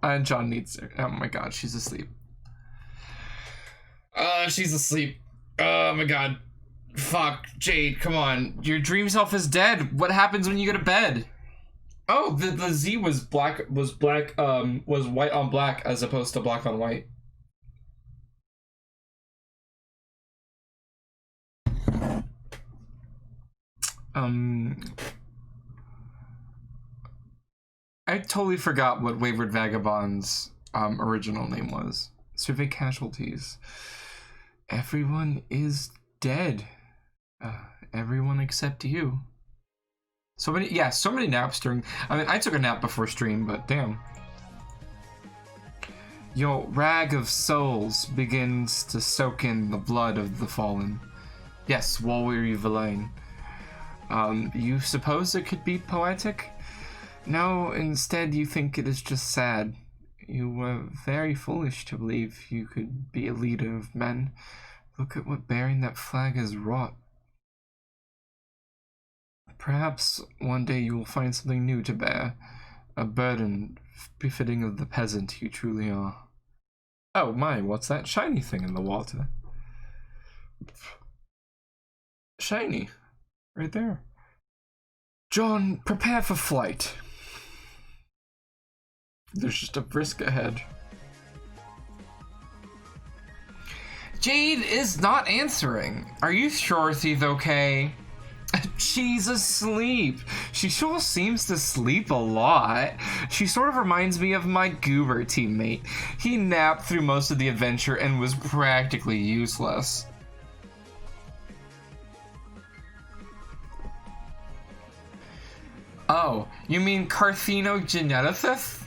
And John needs her. Oh my god, she's asleep. She's asleep. Oh my god. Fuck, Jade, come on. Your dream self is dead. What happens when you go to bed? Oh, the Z was was white on black as opposed to black on white. I totally forgot what Wayward Vagabond's original name was. Survey casualties. Everyone is dead. Everyone except you. So many naps during... I mean, I took a nap before stream, but damn. Your rag of souls begins to soak in the blood of the fallen. Yes, Walweary Villain. You suppose it could be poetic? No, instead you think it is just sad. You were very foolish to believe you could be a leader of men. Look at what bearing that flag has wrought. Perhaps one day you will find something new to bear, a burden befitting of the peasant you truly are. Oh my, what's that shiny thing in the water? Shiny. Right there. John, prepare for flight. There's just a brisk ahead. Jade is not answering. Are you sure she's okay? She's asleep. She sure seems to sleep a lot. She sort of reminds me of my goober teammate. He napped through most of the adventure and was practically useless. Oh, you mean carcinogeneticist?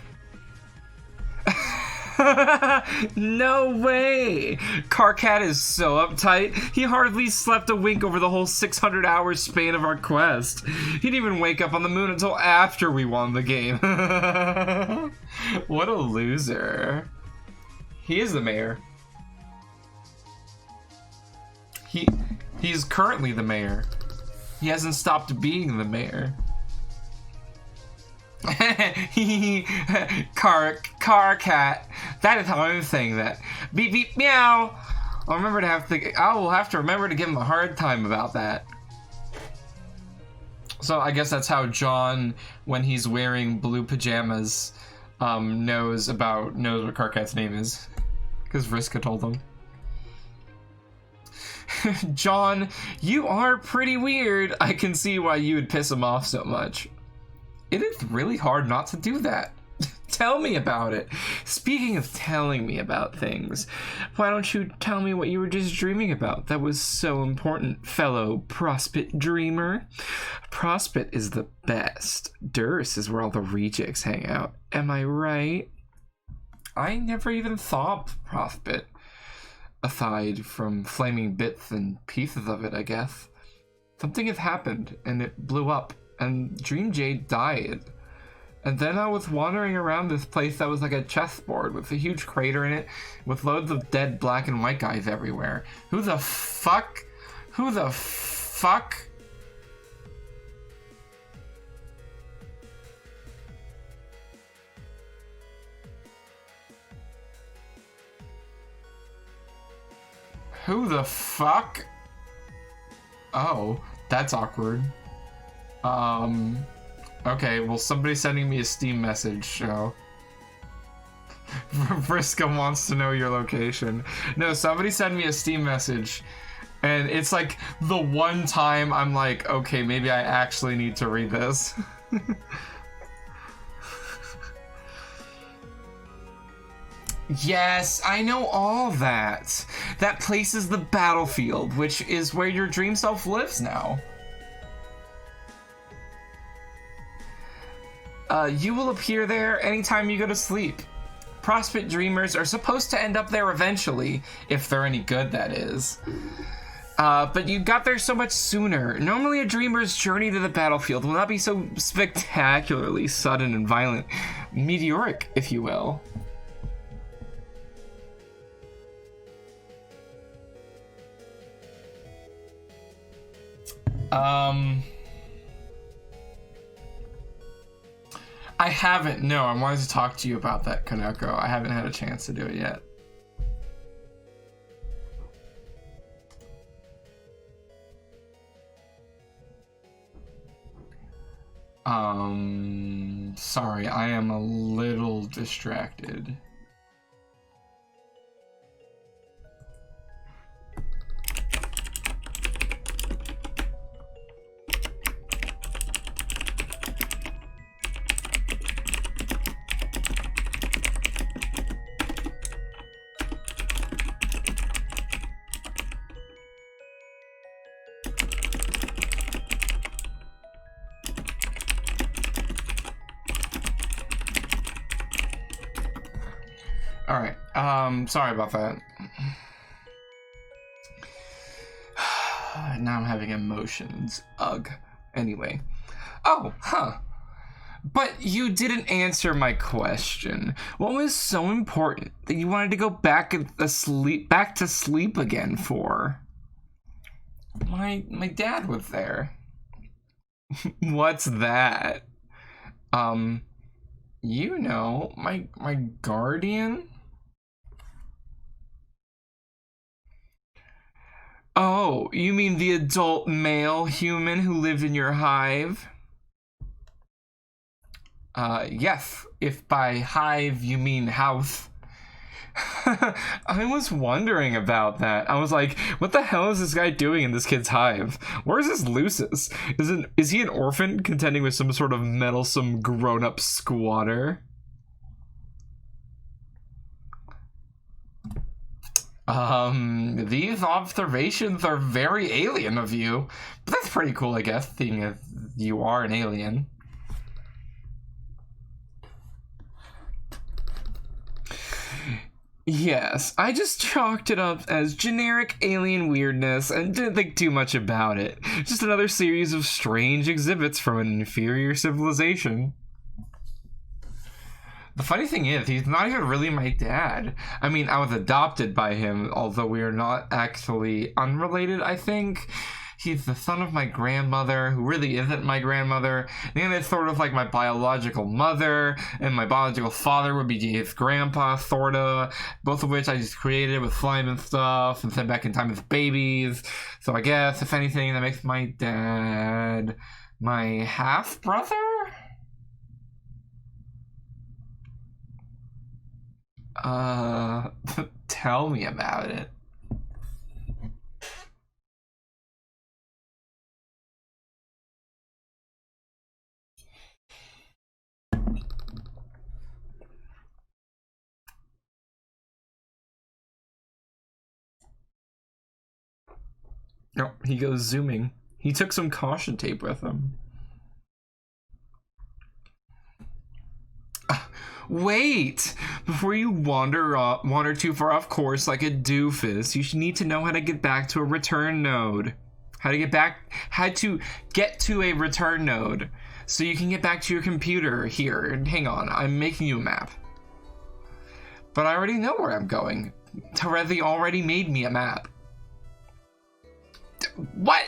No way! Carcat is so uptight, he hardly slept a wink over the whole 600-hour span of our quest. He didn't even wake up on the moon until after we won the game. What a loser. He is the mayor. He's currently the mayor. He hasn't stopped being the mayor. car cat. That is how I'm saying that. Beep beep meow. I will have to remember to give him a hard time about that. So I guess that's how John, when he's wearing blue pajamas, knows what Carcat's name is, because Vriska told him. John, you are pretty weird. I can see why you would piss him off so much. It is really hard not to do that. Tell me about it. Speaking of telling me about things, why don't you tell me what you were just dreaming about that was so important, fellow Prospit dreamer? Prospit is the best. Durst is where all the rejects hang out. Am I right? I never even thought Prospit. Aside from flaming bits and pieces of it, I guess. Something has happened, and it blew up, and Dream Jade died. And then I was wandering around this place that was like a chessboard with a huge crater in it, with loads of dead black and white guys everywhere. Who the fuck? Who the fuck? Who the fuck? Oh, that's awkward. Okay, well, somebody's sending me a Steam message, so... Vriska wants to know your location. No, somebody sent me a Steam message, and it's like the one time I'm like, okay, maybe I actually need to read this. Yes, I know all that. That place is the battlefield, which is where your dream self lives now. You will appear there anytime you go to sleep. Prospect dreamers are supposed to end up there eventually, if they're any good, that is. But you got there so much sooner. Normally a dreamer's journey to the battlefield will not be so spectacularly sudden and violent. Meteoric, if you will. I haven't. No, I wanted to talk to you about that, Kaneko. I haven't had a chance to do it yet. Sorry, I am a little distracted. Alright, sorry about that. Now I'm having emotions. Ugh. Anyway. Oh, huh. But you didn't answer my question. What was so important that you wanted to go back to sleep again for? My dad was there. What's that? You know, my guardian? Oh, you mean the adult male human who lived in your hive? Yes, if by hive you mean house. I was wondering about that. I was like, what the hell is this guy doing in this kid's hive? Where's his Lucis? Is he an orphan contending with some sort of meddlesome grown-up squatter? These observations are very alien of you. But that's pretty cool, I guess, seeing as you are an alien. Yes, I just chalked it up as generic alien weirdness and didn't think too much about it. Just another series of strange exhibits from an inferior civilization. The funny thing is, he's not even really my dad. I mean, I was adopted by him, although we are not actually unrelated, I think. He's the son of my grandmother, who really isn't my grandmother. And it's sort of like my biological mother, and my biological father would be his grandpa, sorta. Both of which I just created with slime and stuff, and sent back in time as babies. So I guess, if anything, that makes my dad my half-brother? Tell me about it. Oh, he goes zooming. He took some caution tape with him. Wait! Before you wander too far off course like a doofus, you should need to know how to get back to a return node. How to get to a return node. So you can get back to your computer. Here, hang on, I'm making you a map. But I already know where I'm going. Terezi already made me a map. What?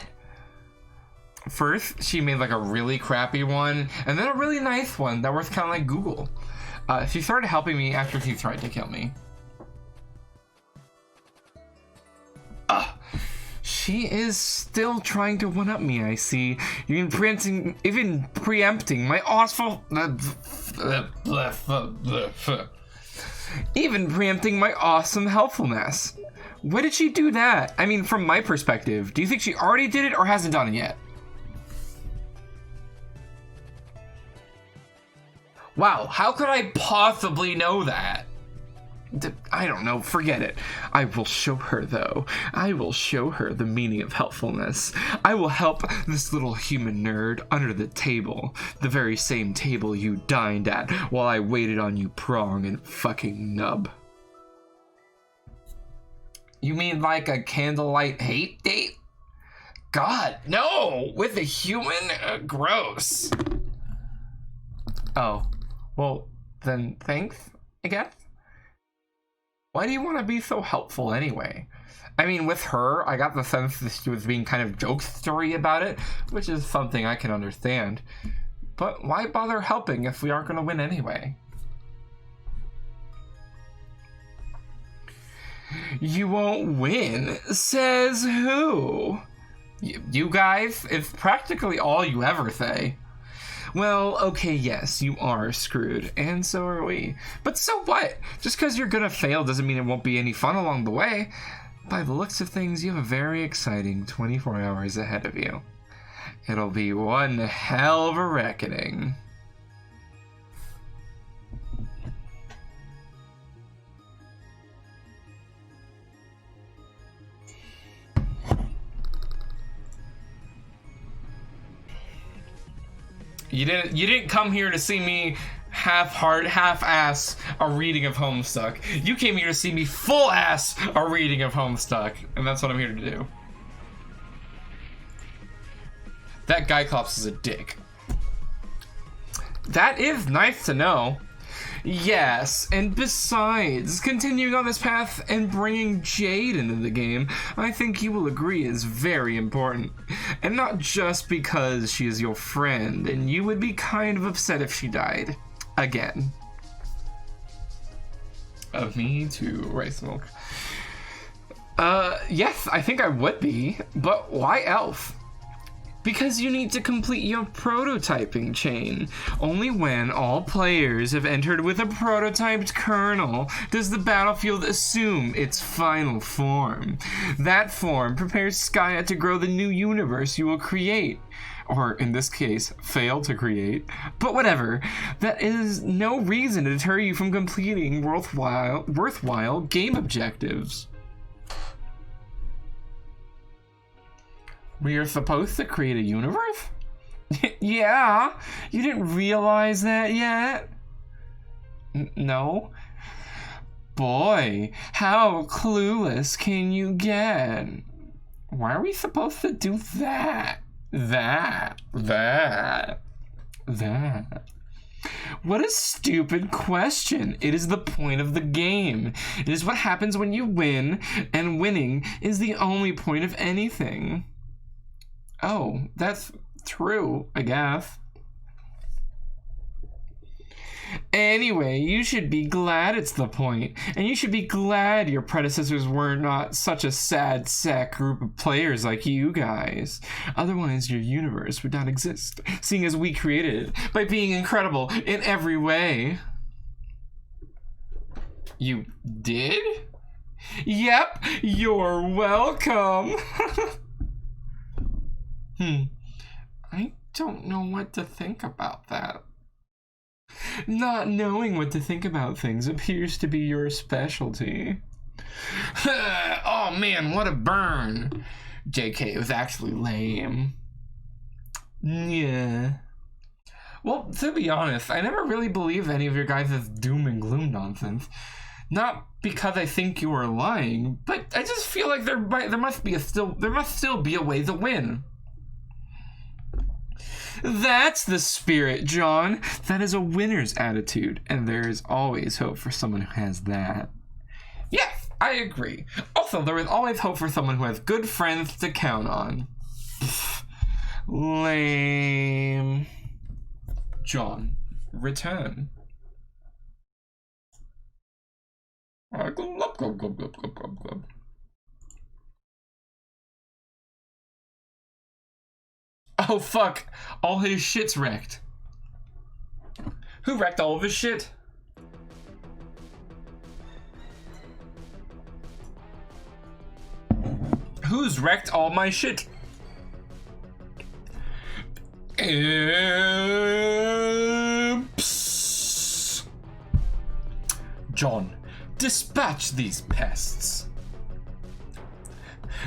First, she made like a really crappy one, and then a really nice one that was kind of like Google. She started helping me after she tried to kill me. She is still trying to one-up me, I see. Even preempting my awful... Even preempting my awesome helpfulness. Why did she do that? I mean, from my perspective, do you think she already did it or hasn't done it yet? Wow, how could I possibly know that? I don't know, forget it. I will show her, though. I will show her the meaning of helpfulness. I will help this little human nerd under the table. The very same table you dined at while I waited on you prong and fucking nub. You mean like a candlelight hate date? God, no! With a human? Gross. Oh, well, then thanks, I guess. Why do you want to be so helpful anyway? I mean, with her, I got the sense that she was being kind of jokestery about it, which is something I can understand. But why bother helping if we aren't going to win anyway? You won't win? Says who? You guys? It's practically all you ever say. Well, okay, yes, you are screwed, and so are we. But so what? Just because you're gonna fail doesn't mean it won't be any fun along the way. By the looks of things, you have a very exciting 24 hours ahead of you. It'll be one hell of a reckoning. You didn't come here to see me half-ass a reading of Homestuck. You came here to see me full-ass a reading of Homestuck, and that's what I'm here to do. That Gyclops is a dick. That is nice to know. Yes, and besides, continuing on this path and bringing Jade into the game, I think you will agree is very important. And not just because she is your friend, and you would be kind of upset if she died. Again. Me too, rice milk. Yes, I think I would be, but why else? Because you need to complete your prototyping chain. Only when all players have entered with a prototyped kernel does the battlefield assume its final form. That form prepares Skya to grow the new universe you will create. Or, in this case, fail to create. But whatever, that is no reason to deter you from completing worthwhile game objectives. We are supposed to create a universe? Yeah, you didn't realize that yet? No. boy, how clueless can you get? Why are we supposed to do that? That. What a stupid question. It is the point of the game. It is what happens when you win, and winning is the only point of anything. Oh, that's true, I guess. Anyway, you should be glad it's the point, and you should be glad your predecessors were not such a sad sack group of players like you guys. Otherwise, your universe would not exist, seeing as we created it by being incredible in every way. You did? Yep, you're welcome. I don't know what to think about that. Not knowing what to think about things appears to be your specialty. Oh man, what a burn. JK, it was actually lame. Yeah. Well, to be honest, I never really believe any of your guys' doom and gloom nonsense. Not because I think you are lying, but I just feel like there must still be a way to win. That's the spirit, John. That is a winner's attitude, and there is always hope for someone who has that. Yes, I agree. Also, there is always hope for someone who has good friends to count on. Lame. John, return. Oh fuck, all his shit's wrecked. Who wrecked all of his shit? Who's wrecked all my shit? Oops. John, dispatch these pests.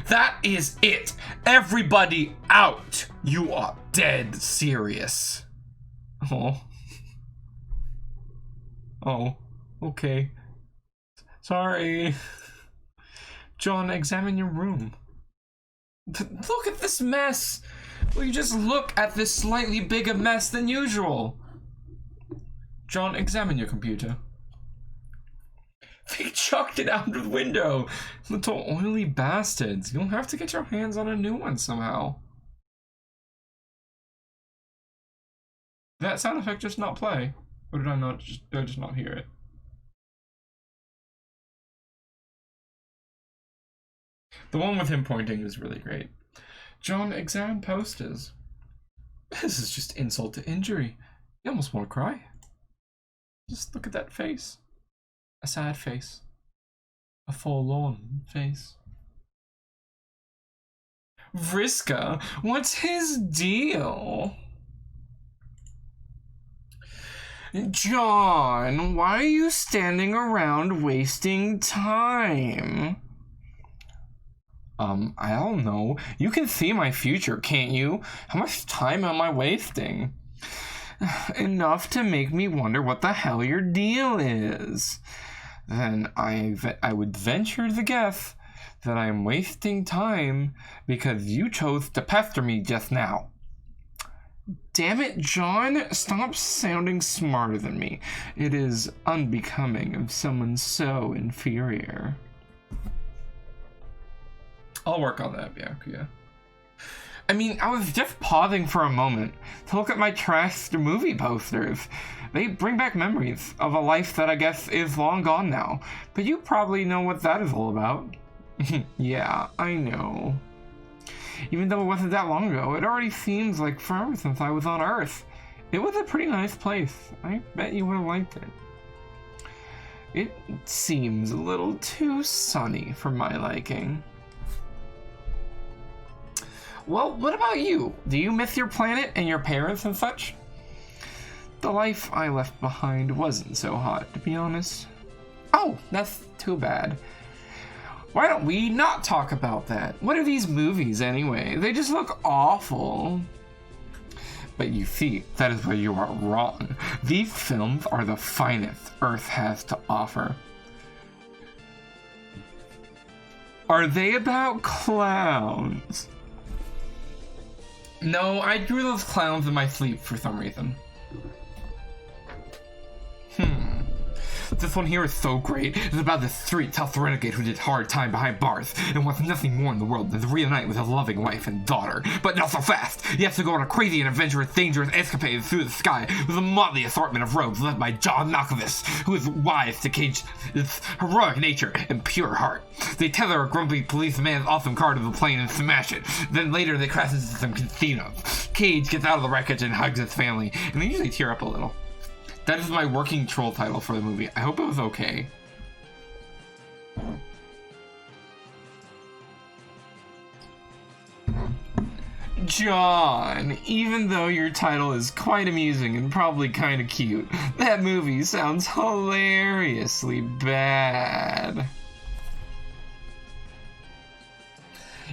That is it. Everybody out. You are dead serious. Oh. Oh. Okay. Sorry. John, examine your room. Look at this mess. Will you just look at this slightly bigger mess than usual? John, examine your computer. They chucked it out of the window. Little oily bastards. You'll have to get your hands on a new one somehow. Did that sound effect just not play? Or did I just not hear it? The one with him pointing is really great. John, examine posters. This is just insult to injury. You almost want to cry. Just look at that face. A sad face. A forlorn face. Vriska, what's his deal? John, why are you standing around wasting time? I don't know. You can see my future, can't you? How much time am I wasting? Enough to make me wonder what the hell your deal is. Then I would venture the guess that I am wasting time because you chose to pester me just now. Damn it, John, stop sounding smarter than me. It is unbecoming of someone so inferior. I'll work on that, yeah. I mean, I was just pausing for a moment to look at my trashed movie posters. They bring back memories of a life that I guess is long gone now. But you probably know what that is all about. Yeah, I know. Even though it wasn't that long ago, it already seems like forever since I was on Earth. It was a pretty nice place. I bet you would have liked it. It seems a little too sunny for my liking. Well, what about you? Do you miss your planet and your parents and such? The life I left behind wasn't so hot, to be honest. Oh, that's too bad. Why don't we not talk about that? What are these movies anyway? They just look awful. But you see, that is where you are wrong. These films are the finest Earth has to offer. Are they about clowns? No, I drew those clowns in my sleep for some reason. This one here is so great. It's about this street tough renegade who did hard time behind bars and wants nothing more in the world than to reunite with his loving wife and daughter. But not so fast. He has to go on a crazy and adventurous, dangerous escapade through the sky with a motley assortment of rogues led by John Malkovich, who is wise to Cage's heroic nature and pure heart. They tether a grumpy policeman's awesome car to the plane and smash it. Then later they crash into some casinos. Cage gets out of the wreckage and hugs his family, and they usually tear up a little. That is my working troll title for the movie. I hope it was okay. John, even though your title is quite amusing and probably kind of cute, that movie sounds hilariously bad.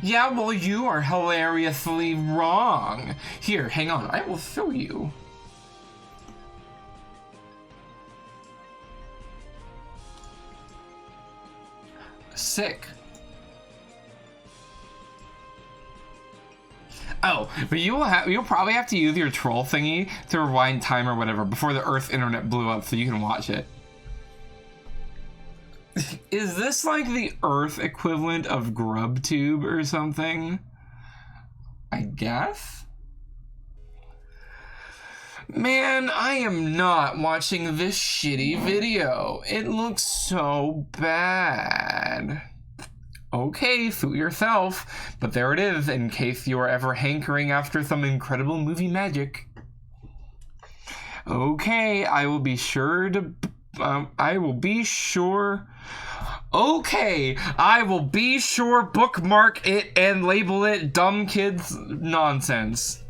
Yeah, well, you are hilariously wrong. Here, hang on, I will show you. Sick. Oh, but you'll probably have to use your troll thingy to rewind time or whatever before the Earth internet blew up so you can watch it. Is this like the Earth equivalent of GrubTube or something? I guess? Man, I am not watching this shitty video. It looks so bad. Okay, suit yourself, but there it is in case you are ever hankering after some incredible movie magic. Okay, I will be sure bookmark it and label it dumb kids nonsense.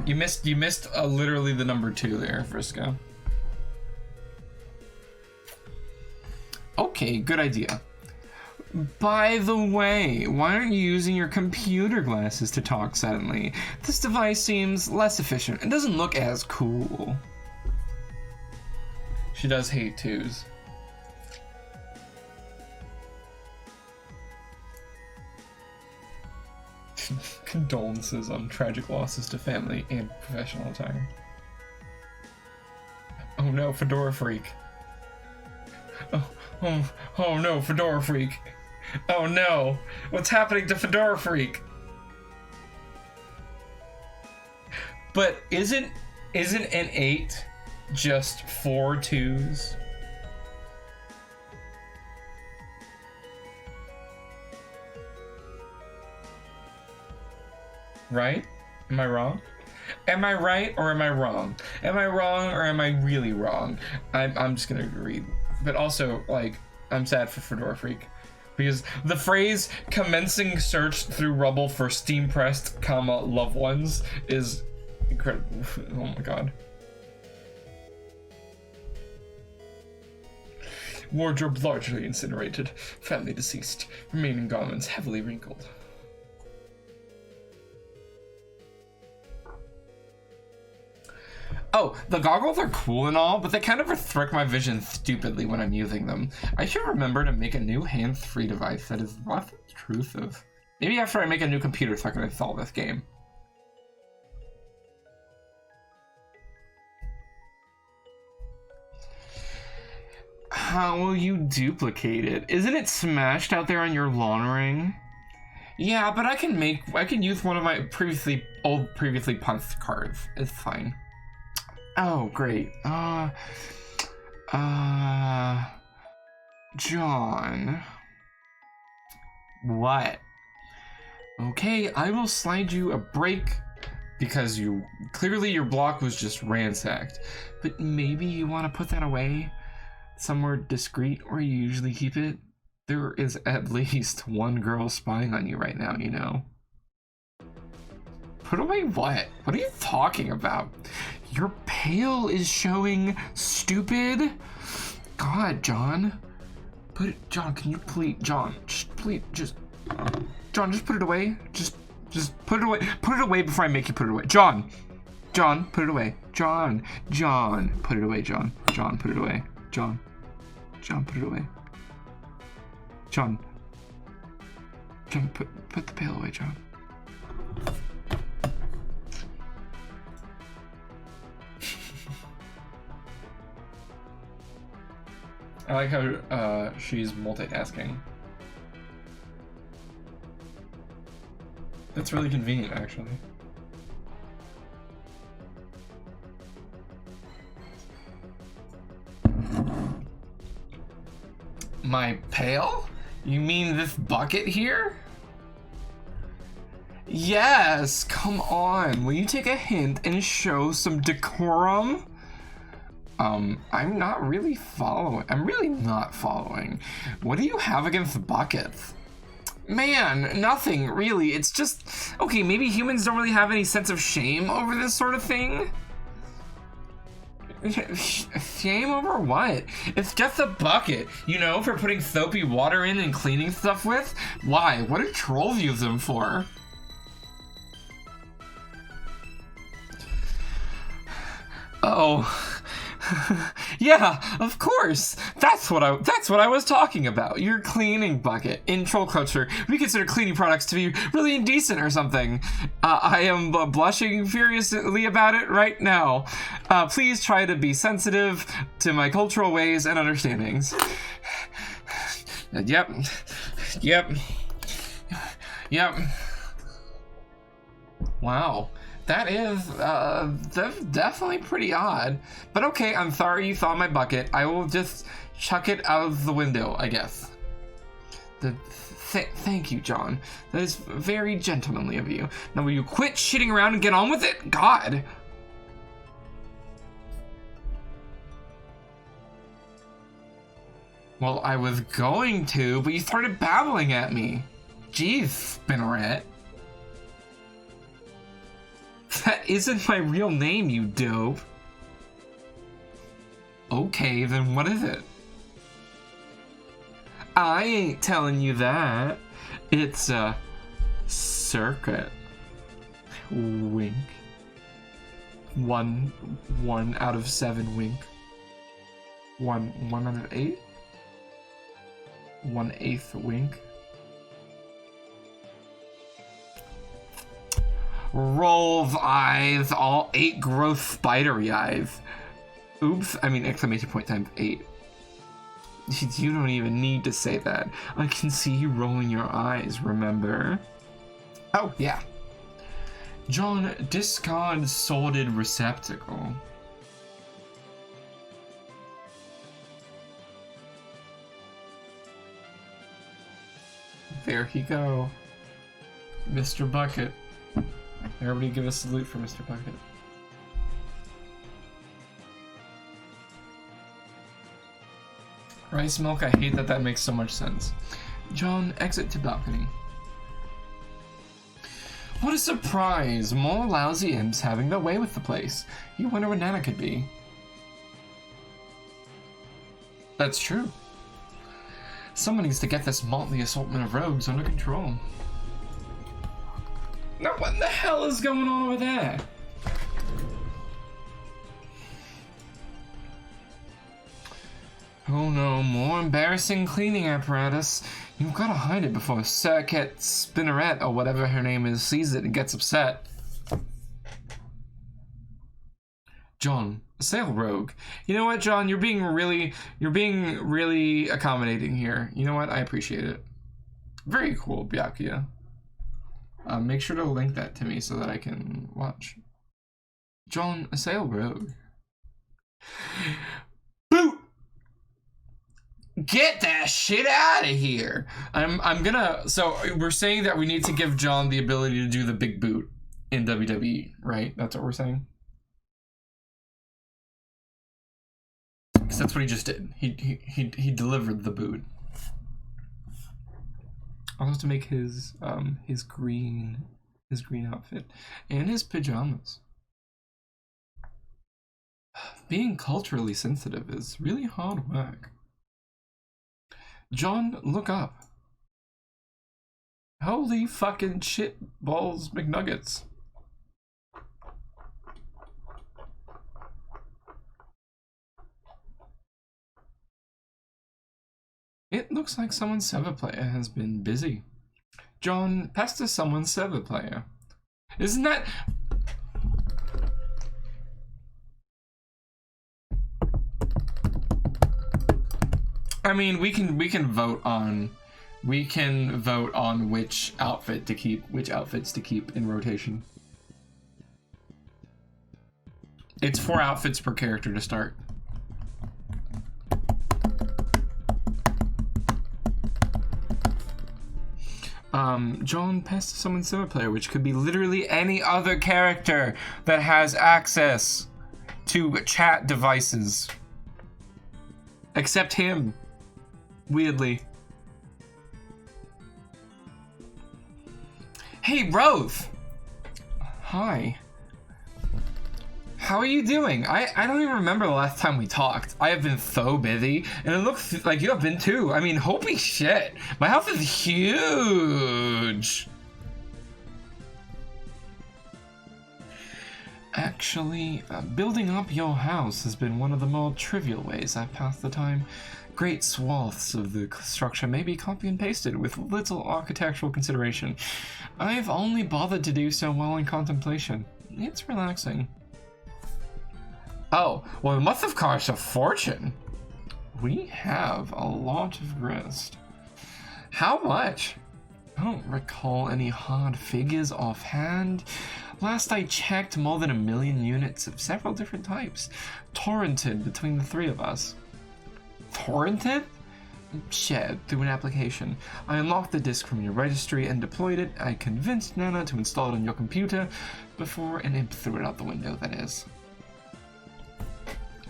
You missed literally the number 2 there, Frisco. Okay, good idea. By the way, why aren't you using your computer glasses to talk suddenly? This device seems less efficient and doesn't look as cool. She does hate 2s. Condolences on tragic losses to family and professional attire. Oh no, Fedora Freak. Oh no, Fedora Freak. Oh no, what's happening to Fedora Freak? But isn't an 8 just 4 2s? Right? Am I wrong? Am I right or am I wrong? Am I wrong or am I really wrong? I'm just gonna agree. But also, like, I'm sad for Fedora Freak. Because the phrase commencing search through rubble for steam pressed, loved ones is incredible. Oh my god. Wardrobe largely incinerated. Family deceased. Remaining garments heavily wrinkled. Oh, the goggles are cool and all, but they kind of restrict my vision stupidly when I'm using them. I should remember to make a new hands-free device that is less intrusive. Maybe after I make a new computer so I can install this game. How will you duplicate it? Isn't it smashed out there on your lawn ring? Yeah, but I can use one of my previously punched cards. It's fine. Oh, great. John. What? Okay, I will slide you a break because clearly your block was just ransacked. But maybe you want to put that away somewhere discreet where you usually keep it. There is at least one girl spying on you right now, you know. Put away what? What are you talking about? Your pail is showing, stupid. God, John. John, can you please, John, John, just put it away. Just put it away. Put it away before I make you put it away. John, put it away. John, put it away, John. John, put it away. John, put it away. John, put the pail away, John. I like how she's multitasking. That's really convenient, actually. My pail? You mean this bucket here? Yes, come on. Will you take a hint and show some decorum? I'm not really following. I'm really not following. What do you have against buckets? Man, nothing, really. It's just, okay, maybe humans don't really have any sense of shame over this sort of thing? Shame over what? It's just a bucket, you know, for putting soapy water in and cleaning stuff with? Why? What do trolls use them for? Oh. Yeah, of course. That's what I was talking about. Your cleaning bucket. In troll culture, we consider cleaning products to be really indecent or something. I am blushing furiously about it right now. Please try to be sensitive to my cultural ways and understandings. Yep. Wow. That is definitely pretty odd. But okay, I'm sorry you saw my bucket. I will just chuck it out of the window, I guess. Thank you, John. That is very gentlemanly of you. Now will you quit shitting around and get on with it? God. Well, I was going to, but you started babbling at me. Jeez, Spinneret. That isn't my real name, you dope. Okay, then what is it? I ain't telling you that. It's a circuit. Wink. One out of 7 wink. One out of 8? 1/8 wink. Roll of eyes, all 8 gross spidery eyes. Oops, I mean exclamation point times 8. You don't even need to say that. I can see you rolling your eyes, remember? Oh, yeah. John, discard sordid receptacle. There he go. Mr. Bucket. Everybody give a salute for Mr. Bucket. Rice milk, I hate that makes so much sense. John, exit to balcony. What a surprise! More lousy imps having their way with the place. You wonder where Nana could be. That's true. Someone needs to get this motley assortment of rogues under control. Now what the hell is going on over there? Oh no, more embarrassing cleaning apparatus. You've got to hide it before Circuit Spinneret or whatever her name is sees it and gets upset. John, sail rogue. You know what, John? You're being really accommodating here. You know what? I appreciate it. Very cool, Byakuya. Make sure to link that to me so that I can watch. John, assail rogue. Boot! Get that shit out of here! I'm gonna. So we're saying that we need to give John the ability to do the big boot in WWE, right? That's what we're saying. Because that's what he just did. He delivered the boot. I'll have to make his green outfit and his pajamas. Being culturally sensitive is really hard work. John, look up. Holy fucking shit balls McNuggets. It looks like someone's server player has been busy. John, pass to someone's server player. Isn't that... I mean, we can vote on which outfits to keep in rotation. It's 4 outfits per character to start. John, pass to someone's server player, which could be literally any other character that has access to chat devices. Except him. Weirdly. Hey, Rove! Hi. How are you doing? I don't even remember the last time we talked. I have been so busy, and it looks like you have been too. I mean, holy shit. My house is huge. Actually, building up your house has been one of the more trivial ways I've passed the time. Great swaths of the structure may be copy and pasted with little architectural consideration. I've only bothered to do so while in contemplation. It's relaxing. Oh, well, it must have cost a fortune. We have a lot of grist. How much? I don't recall any hard figures offhand. Last I checked, more than 1 million units of several different types, torrented between the 3 of us. Torrented? Shared through an application. I unlocked the disk from your registry and deployed it. I convinced Nana to install it on your computer before an imp threw it out the window, that is.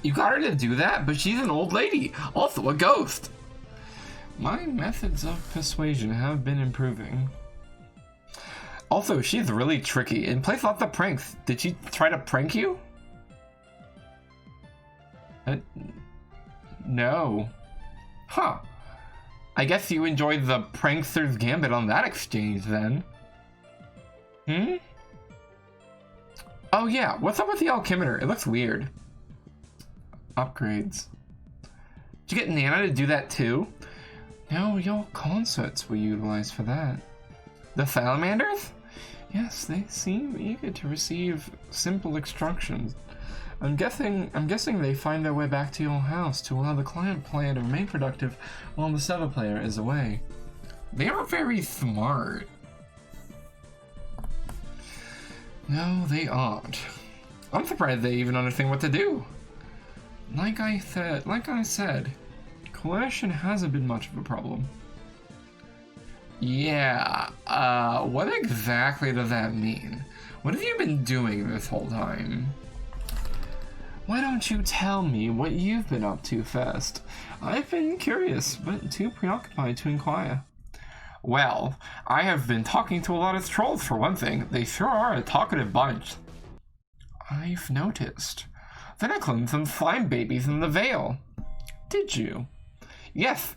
You got her to do that, but she's an old lady, also a ghost. My methods of persuasion have been improving. Also, she's really tricky and plays lots of pranks. Did she try to prank you? No. Huh. I guess you enjoyed the prankster's gambit on that exchange then. Hmm? Oh yeah, what's up with the alchemitor? It looks weird. Upgrades. Did you get Nana to do that too? No, your concerts were utilized for that. The salamanders? Yes, they seem eager to receive simple instructions. I'm guessing they find their way back to your house to allow the client player to remain productive while the server player is away. They are very smart. No, they aren't. I'm surprised they even understand what to do. Like I said, coercion hasn't been much of a problem. Yeah, what exactly does that mean? What have you been doing this whole time? Why don't you tell me what you've been up to first? I've been curious, but too preoccupied to inquire. Well, I have been talking to a lot of trolls for one thing. They sure are a talkative bunch. I've noticed. Then I cloned some slime babies in the Vale. Did you? Yes,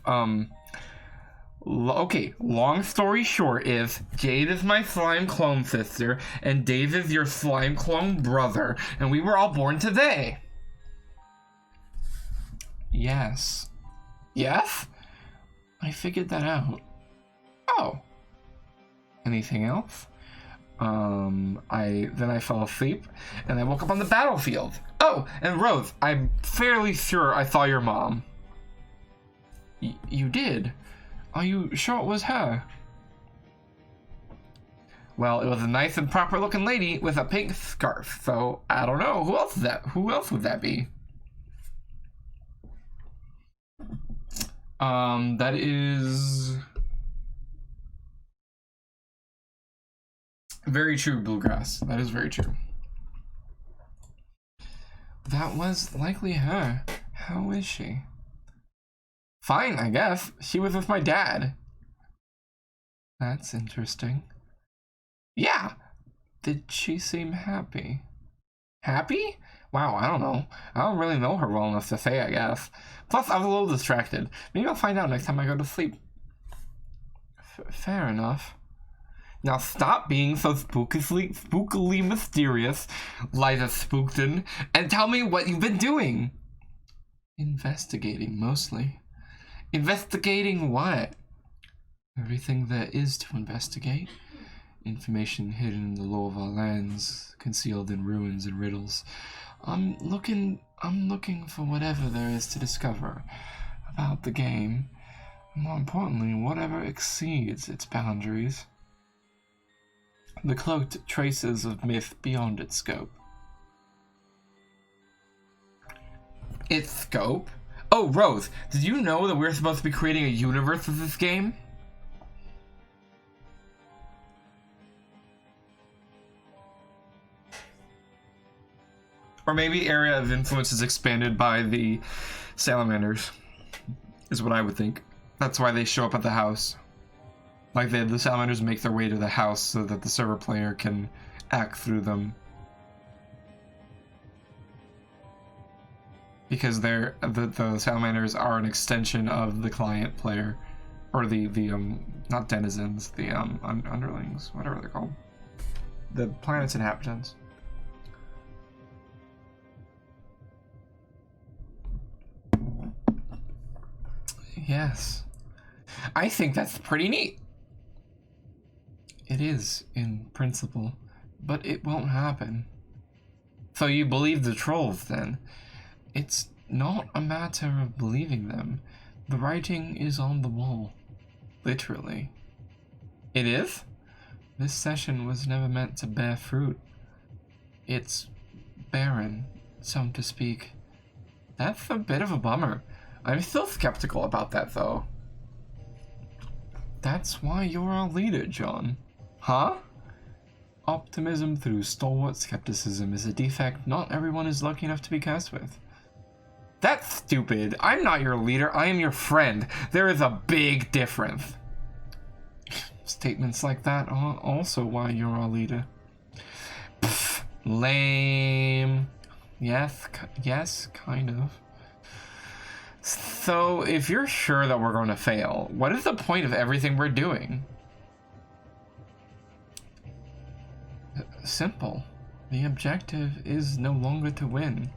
okay, long story short is, Jade is my slime clone sister, and Dave is your slime clone brother, and we were all born today. Yes. Yes? I figured that out. Oh. Anything else? I fell asleep, and I woke up on the battlefield. Oh, and Rose, I'm fairly sure I saw your mom. You did? Are you sure it was her? Well, it was a nice and proper looking lady with a pink scarf, so I don't know. Who else would that be? That is very true, Bluegrass. That is very true. That was likely her. How is she? Fine, I guess. She was with my dad. That's interesting. Yeah. Did she seem happy? Happy? Wow, I don't know. I don't really know her well enough to say, I guess. Plus, I was a little distracted. Maybe I'll find out next time I go to sleep. Fair enough. Now stop being so spookily mysterious, Liza Spookton, and tell me what you've been doing. Investigating, mostly. Investigating what? Everything there is to investigate. Information hidden in the lore of our lands, concealed in ruins and riddles. I'm looking for whatever there is to discover about the game. More importantly, whatever exceeds its boundaries. The cloaked traces of myth beyond its scope. Its scope? Oh, Rose, did you know that we're supposed to be creating a universe of this game? Or maybe area of influence is expanded by the salamanders, is what I would think. That's why they show up at the house. Like the salamanders make their way to the house so that the server player can act through them. Because the salamanders are an extension of the client player. Or the not denizens, the underlings, whatever they're called. The planet's inhabitants. Yes. I think that's pretty neat. It is, in principle, but it won't happen. So you believe the trolls, then? It's not a matter of believing them. The writing is on the wall. Literally. It is? This session was never meant to bear fruit. It's barren, so to speak. That's a bit of a bummer. I'm still skeptical about that, though. That's why you're our leader, John. Huh? Optimism through stalwart skepticism is a defect not everyone is lucky enough to be cursed with. That's stupid. I'm not your leader, I am your friend. There is a big difference. Statements like that are also why you're our leader. Pfft, lame. Yes, kind of. So, if you're sure that we're going to fail, what is the point of everything we're doing? Simple. The objective is no longer to win.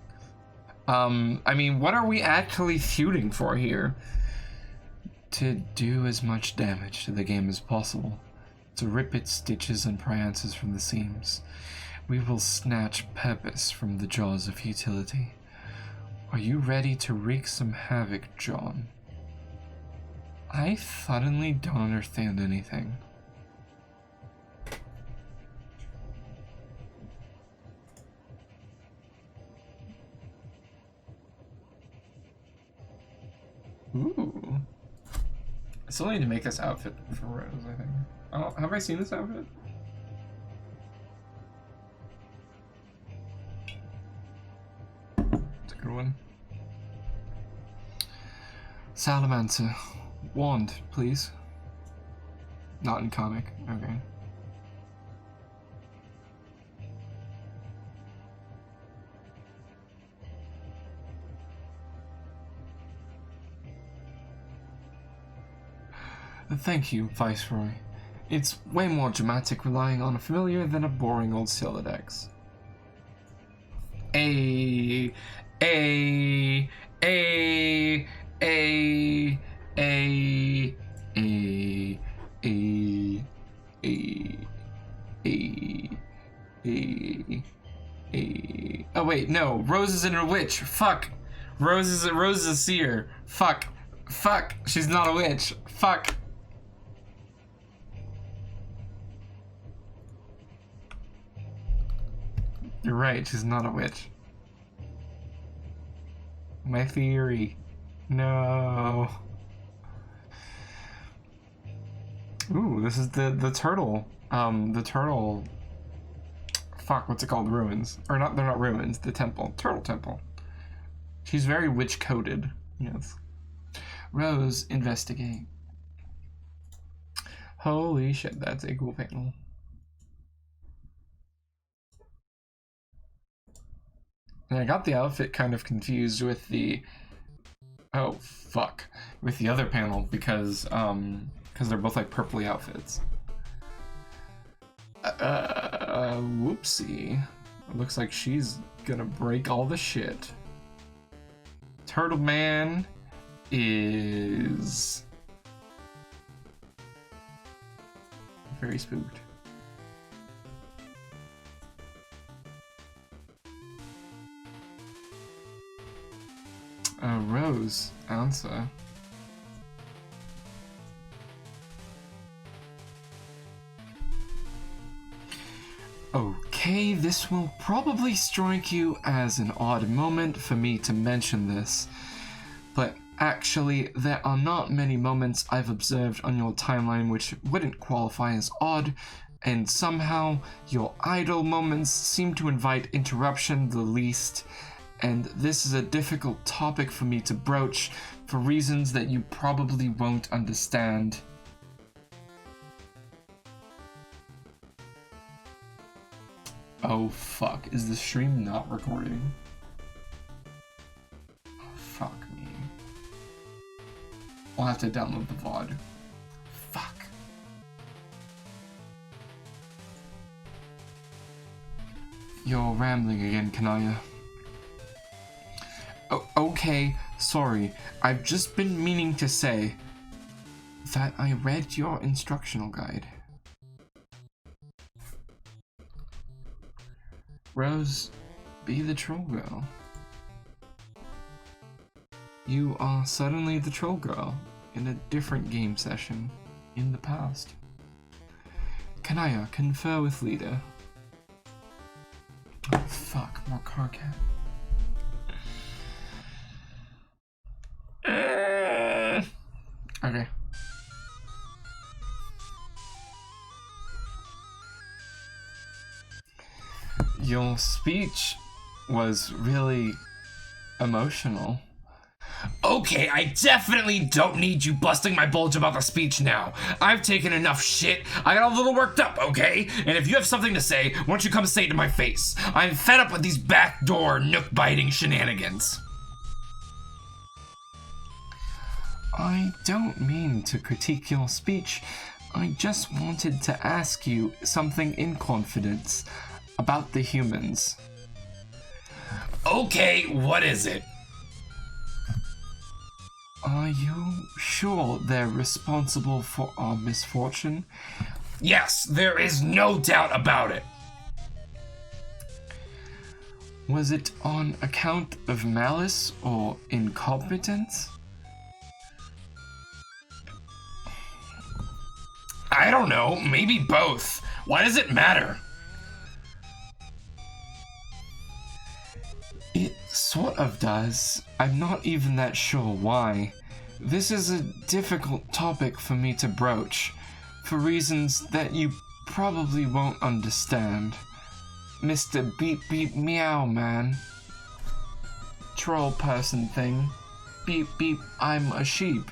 I mean, what are we actually shooting for here? To do as much damage to the game as possible. To rip its stitches and prances from the seams. We will snatch purpose from the jaws of futility. Are you ready to wreak some havoc, John? I suddenly don't understand anything. Ooh. I still need to make this outfit for Rose, I think. Oh, have I seen this outfit? It's a good one. Salamander. Wand, please. Not in comic. Okay. Thank you, Viceroy. It's way more dramatic relying on a familiar than a boring old Silodex. A Oh wait, no, Rose isn't a witch. Fuck. Rose is a seer. Fuck. She's not a witch. Fuck. You're right, she's not a witch. My theory. No. Ooh, this is the turtle. The turtle. Fuck, what's it called? Ruins. Or not, they're not ruins. The temple. Turtle temple. She's very witch-coded. Yes. Rose, investigate. Holy shit, that's a cool panel. And I got the outfit kind of confused with the... Oh, fuck. With the other panel, because they're both like purpley outfits. Whoopsie. It looks like she's gonna break all the shit. Turtle Man is very spooked. Rose, answer. Okay, this will probably strike you as an odd moment for me to mention this, but actually, there are not many moments I've observed on your timeline which wouldn't qualify as odd, and somehow your idle moments seem to invite interruption the least, and this is a difficult topic for me to broach for reasons that you probably won't understand. Oh fuck, is the stream not recording? Oh, fuck me. I'll have to download the VOD. Fuck. You're rambling again, Kanaya. Oh, okay, sorry. I've just been meaning to say that I read your instructional guide. Rose, be the troll girl. You are suddenly the troll girl in a different game session in the past. Kanaya, confer with leader. Oh, fuck, more car cat. Okay. Your speech was really emotional. Okay, I definitely don't need you busting my bulge about the speech now. I've taken enough shit. I got a little worked up, okay? And if you have something to say, why don't you come say it to my face? I'm fed up with these backdoor nook-biting shenanigans. I don't mean to critique your speech. I just wanted to ask you something in confidence about the humans. Okay, what is it? Are you sure they're responsible for our misfortune? Yes, there is no doubt about it. Was it on account of malice or incompetence? I don't know, maybe both. Why does it matter? It sort of does. I'm not even that sure why. This is a difficult topic for me to broach, for reasons that you probably won't understand. Mr. Beep Beep Meow Man. Troll person thing. Beep beep, I'm a sheep.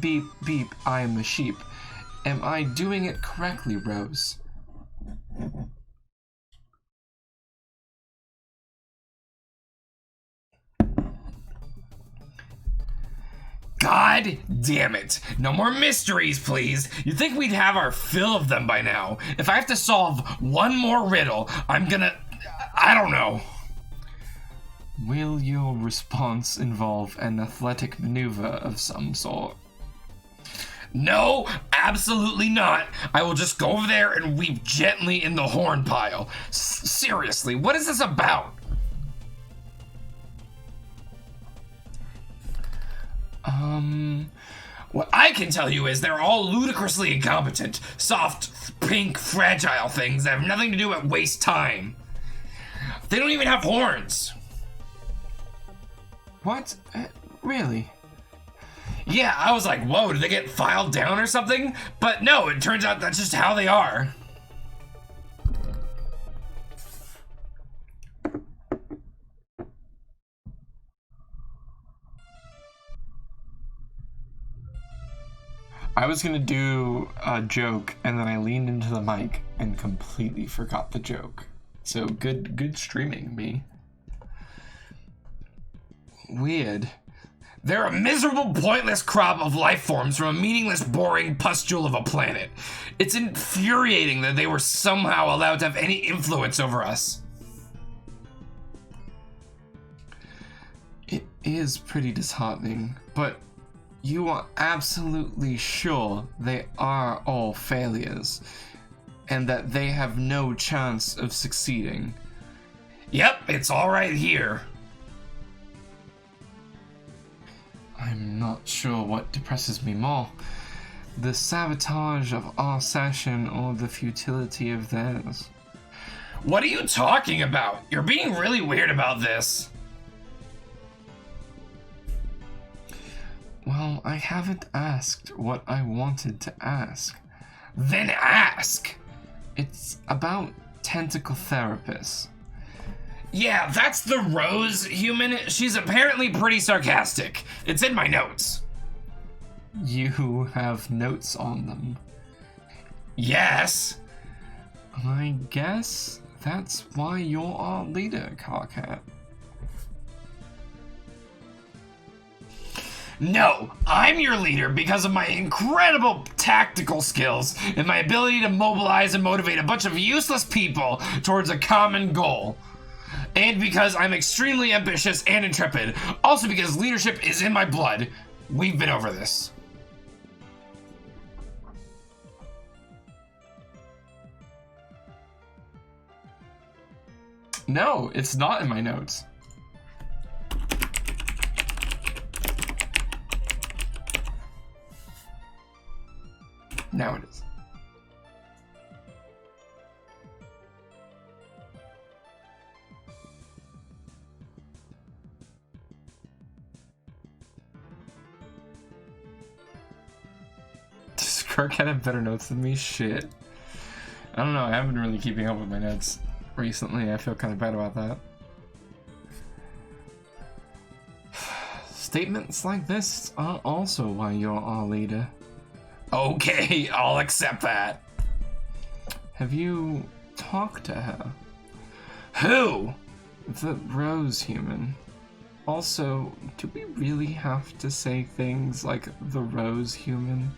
Beep beep, I'm a sheep. Am I doing it correctly, Rose? God damn it. No more mysteries, please. You'd think we'd have our fill of them by now. If I have to solve one more riddle, I'm gonna... I don't know. Will your response involve an athletic maneuver of some sort? No, absolutely not. I will just go over there and weep gently in the horn pile. Seriously, what is this about? What I can tell you is they're all ludicrously incompetent, soft, pink, fragile things that have nothing to do but waste time. They don't even have horns. What? Really? Yeah, I was like, whoa, did they get filed down or something? But no, it turns out that's just how they are. I was gonna do a joke and then I leaned into the mic and completely forgot the joke. So good streaming, me. Weird. They're a miserable, pointless crop of life forms from a meaningless, boring pustule of a planet. It's infuriating that they were somehow allowed to have any influence over us. It is pretty disheartening, but You are absolutely sure they are all failures, and that they have no chance of succeeding? Yep, it's all right here. I'm not sure what depresses me more, the sabotage of our session or the futility of theirs. What are you talking about? You're being really weird about this. Well, I haven't asked what I wanted to ask. Then ask. It's about tentacle therapists. Yeah, that's the Rose human. She's apparently pretty sarcastic. It's in my notes. You have notes on them. Yes. I guess that's why you're our leader, Carcat. No, I'm your leader because of my incredible tactical skills and my ability to mobilize and motivate a bunch of useless people towards a common goal. And because I'm extremely ambitious and intrepid. Also because leadership is in my blood. We've been over this. No, it's not in my notes. Now it is. Does Kirk have better notes than me? Shit. I don't know, I haven't been really keeping up with my notes recently. I feel kind of bad about that. Statements like this are also why you're our leader. Okay, I'll accept that. Have you talked to her? Who? The Rose human. Also, do we really have to say things like the Rose human?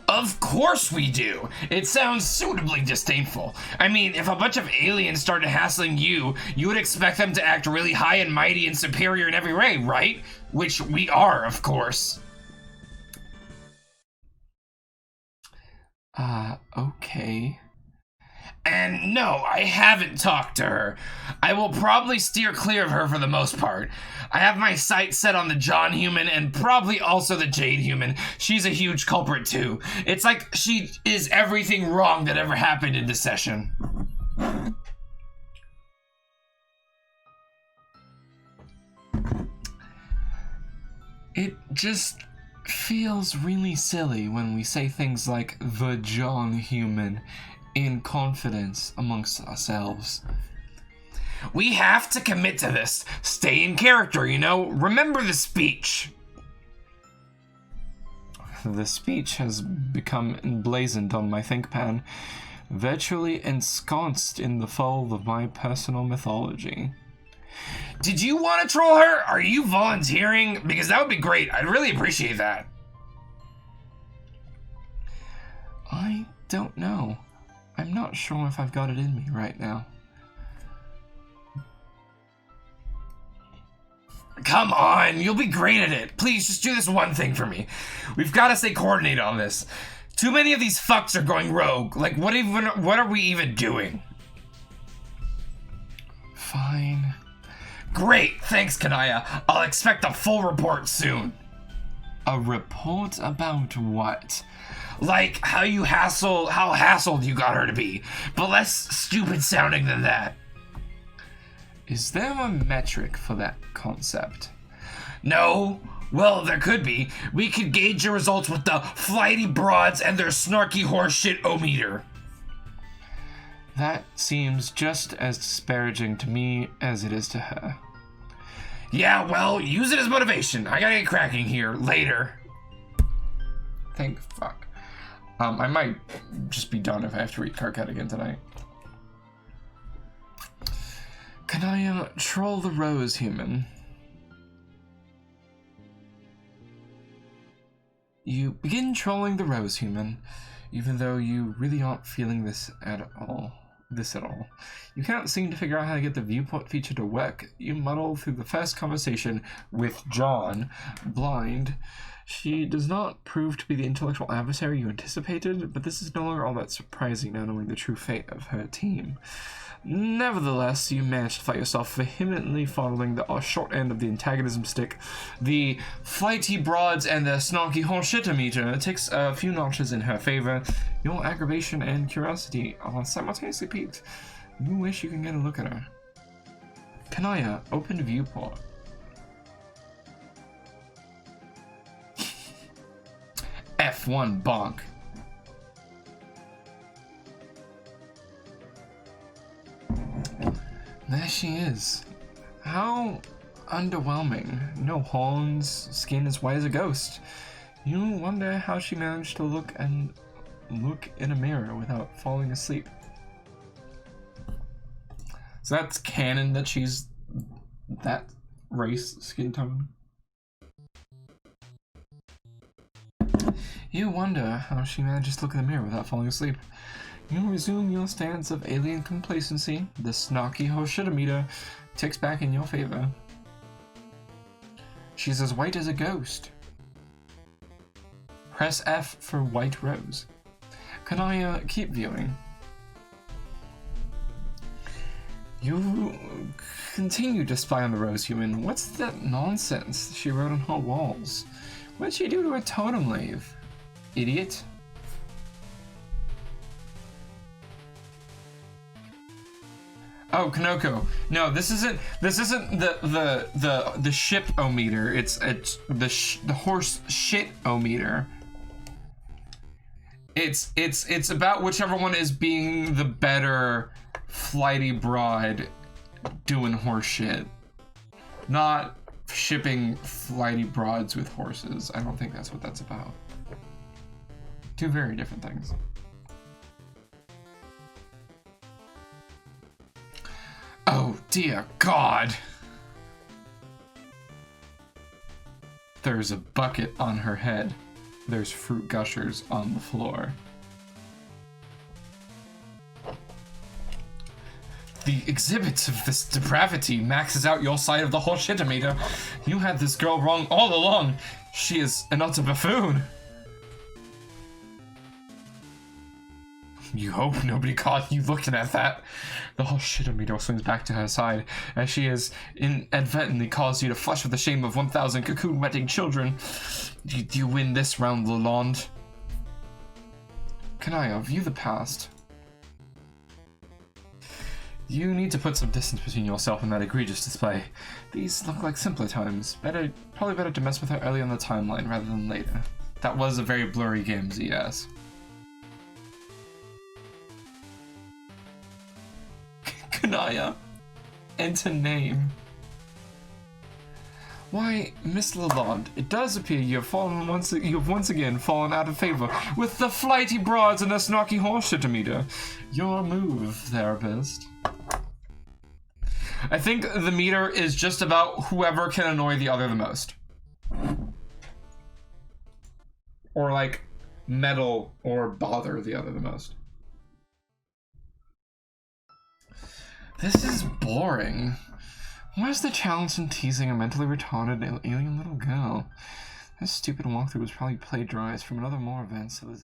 Of course we do. It sounds suitably disdainful. I mean, if a bunch of aliens started hassling you, you would expect them to act really high and mighty and superior in every way, right? Which we are, of course. Okay. And no, I haven't talked to her. I will probably steer clear of her for the most part. I have my sights set on the John human and probably also the Jade human. She's a huge culprit too. It's like she is everything wrong that ever happened in this session. It just feels really silly when we say things like the John human in confidence amongst ourselves. We have to commit to this. Stay in character, you know? Remember the speech. The speech has become emblazoned on my ThinkPad, virtually ensconced in the fold of my personal mythology. Did you want to troll her? Are you volunteering? Because that would be great. I'd really appreciate that. I don't know. I'm not sure if I've got it in me right now. Come on, you'll be great at it. Please, just do this one thing for me. We've got to stay coordinated on this. Too many of these fucks are going rogue. Like, what are we even doing? Fine. Great, thanks, Kanaya. I'll expect a full report soon. A report about what? Like how hassled you got her to be, but less stupid sounding than that. Is there a metric for that concept? No. Well, there could be. We could gauge your results with the flighty broads and their snarky horseshit-o-meter. That seems just as disparaging to me as it is to her. Yeah, well, use it as motivation. I gotta get cracking here later. Thank fuck. I might just be done if I have to read Carcat again tonight. Can I troll the Rose human? You begin trolling the Rose human, even though you really aren't feeling this at all. You can't seem to figure out how to get the viewport feature to work. You muddle through the first conversation with John, blind. She does not prove to be the intellectual adversary you anticipated, but this is no longer all that surprising now knowing the true fate of her team. Nevertheless, you managed to fight yourself, vehemently following the short end of the antagonism stick. The flighty broads and the snarky horseshit meter takes a few notches in her favor. Your aggravation and curiosity are simultaneously peaked. You wish you can get a look at her. Kanaya, open viewport. F1 bonk. There she is. How underwhelming. No horns, skin as white as a ghost. You wonder how she managed to look in a mirror without falling asleep. So that's canon that she's that race skin tone. You wonder how she manages to look in the mirror without falling asleep. You resume your stance of alien complacency. The snarky Hoshida ticks back in your favor. She's as white as a ghost. Press F for white rose. Kanaya, keep viewing. You continue to spy on the rose human. What's that nonsense she wrote on her walls? What'd she do to her totem lave? Idiot. Oh, Kanoko. No, this isn't the ship-o-meter. It's the horse shit-o-meter. It's about whichever one is being the better flighty broad doing horse shit. Not shipping flighty broads with horses. I don't think that's what that's about. Two very different things. Oh dear God! There's a bucket on her head. There's fruit gushers on the floor. The exhibit of this depravity maxes out your side of the whole shit-o-meter. You had this girl wrong all along. She is an utter buffoon. You hope nobody caught you looking at that. The whole shit-o-meter swings back to her side as she has inadvertently caused you to flush with the shame of 1,000 cocoon-wetting children. Do you win this round, Lalonde? Kanaya, view the past. You need to put some distance between yourself and that egregious display. These look like simpler times. Probably better to mess with her early on the timeline rather than later. That was a very blurry game, ZS. Kanaya. Enter name. Why, Miss Lalonde, it does appear you have once again fallen out of favor with the flighty broads and the snarky horseshit-o-meter. Your move, therapist. I think the meter is just about whoever can annoy the other the most. Or like meddle or bother the other the most. This is boring. Where's the challenge in teasing a mentally retarded alien little girl? This stupid walkthrough was probably plagiarized from another more advanced civilization.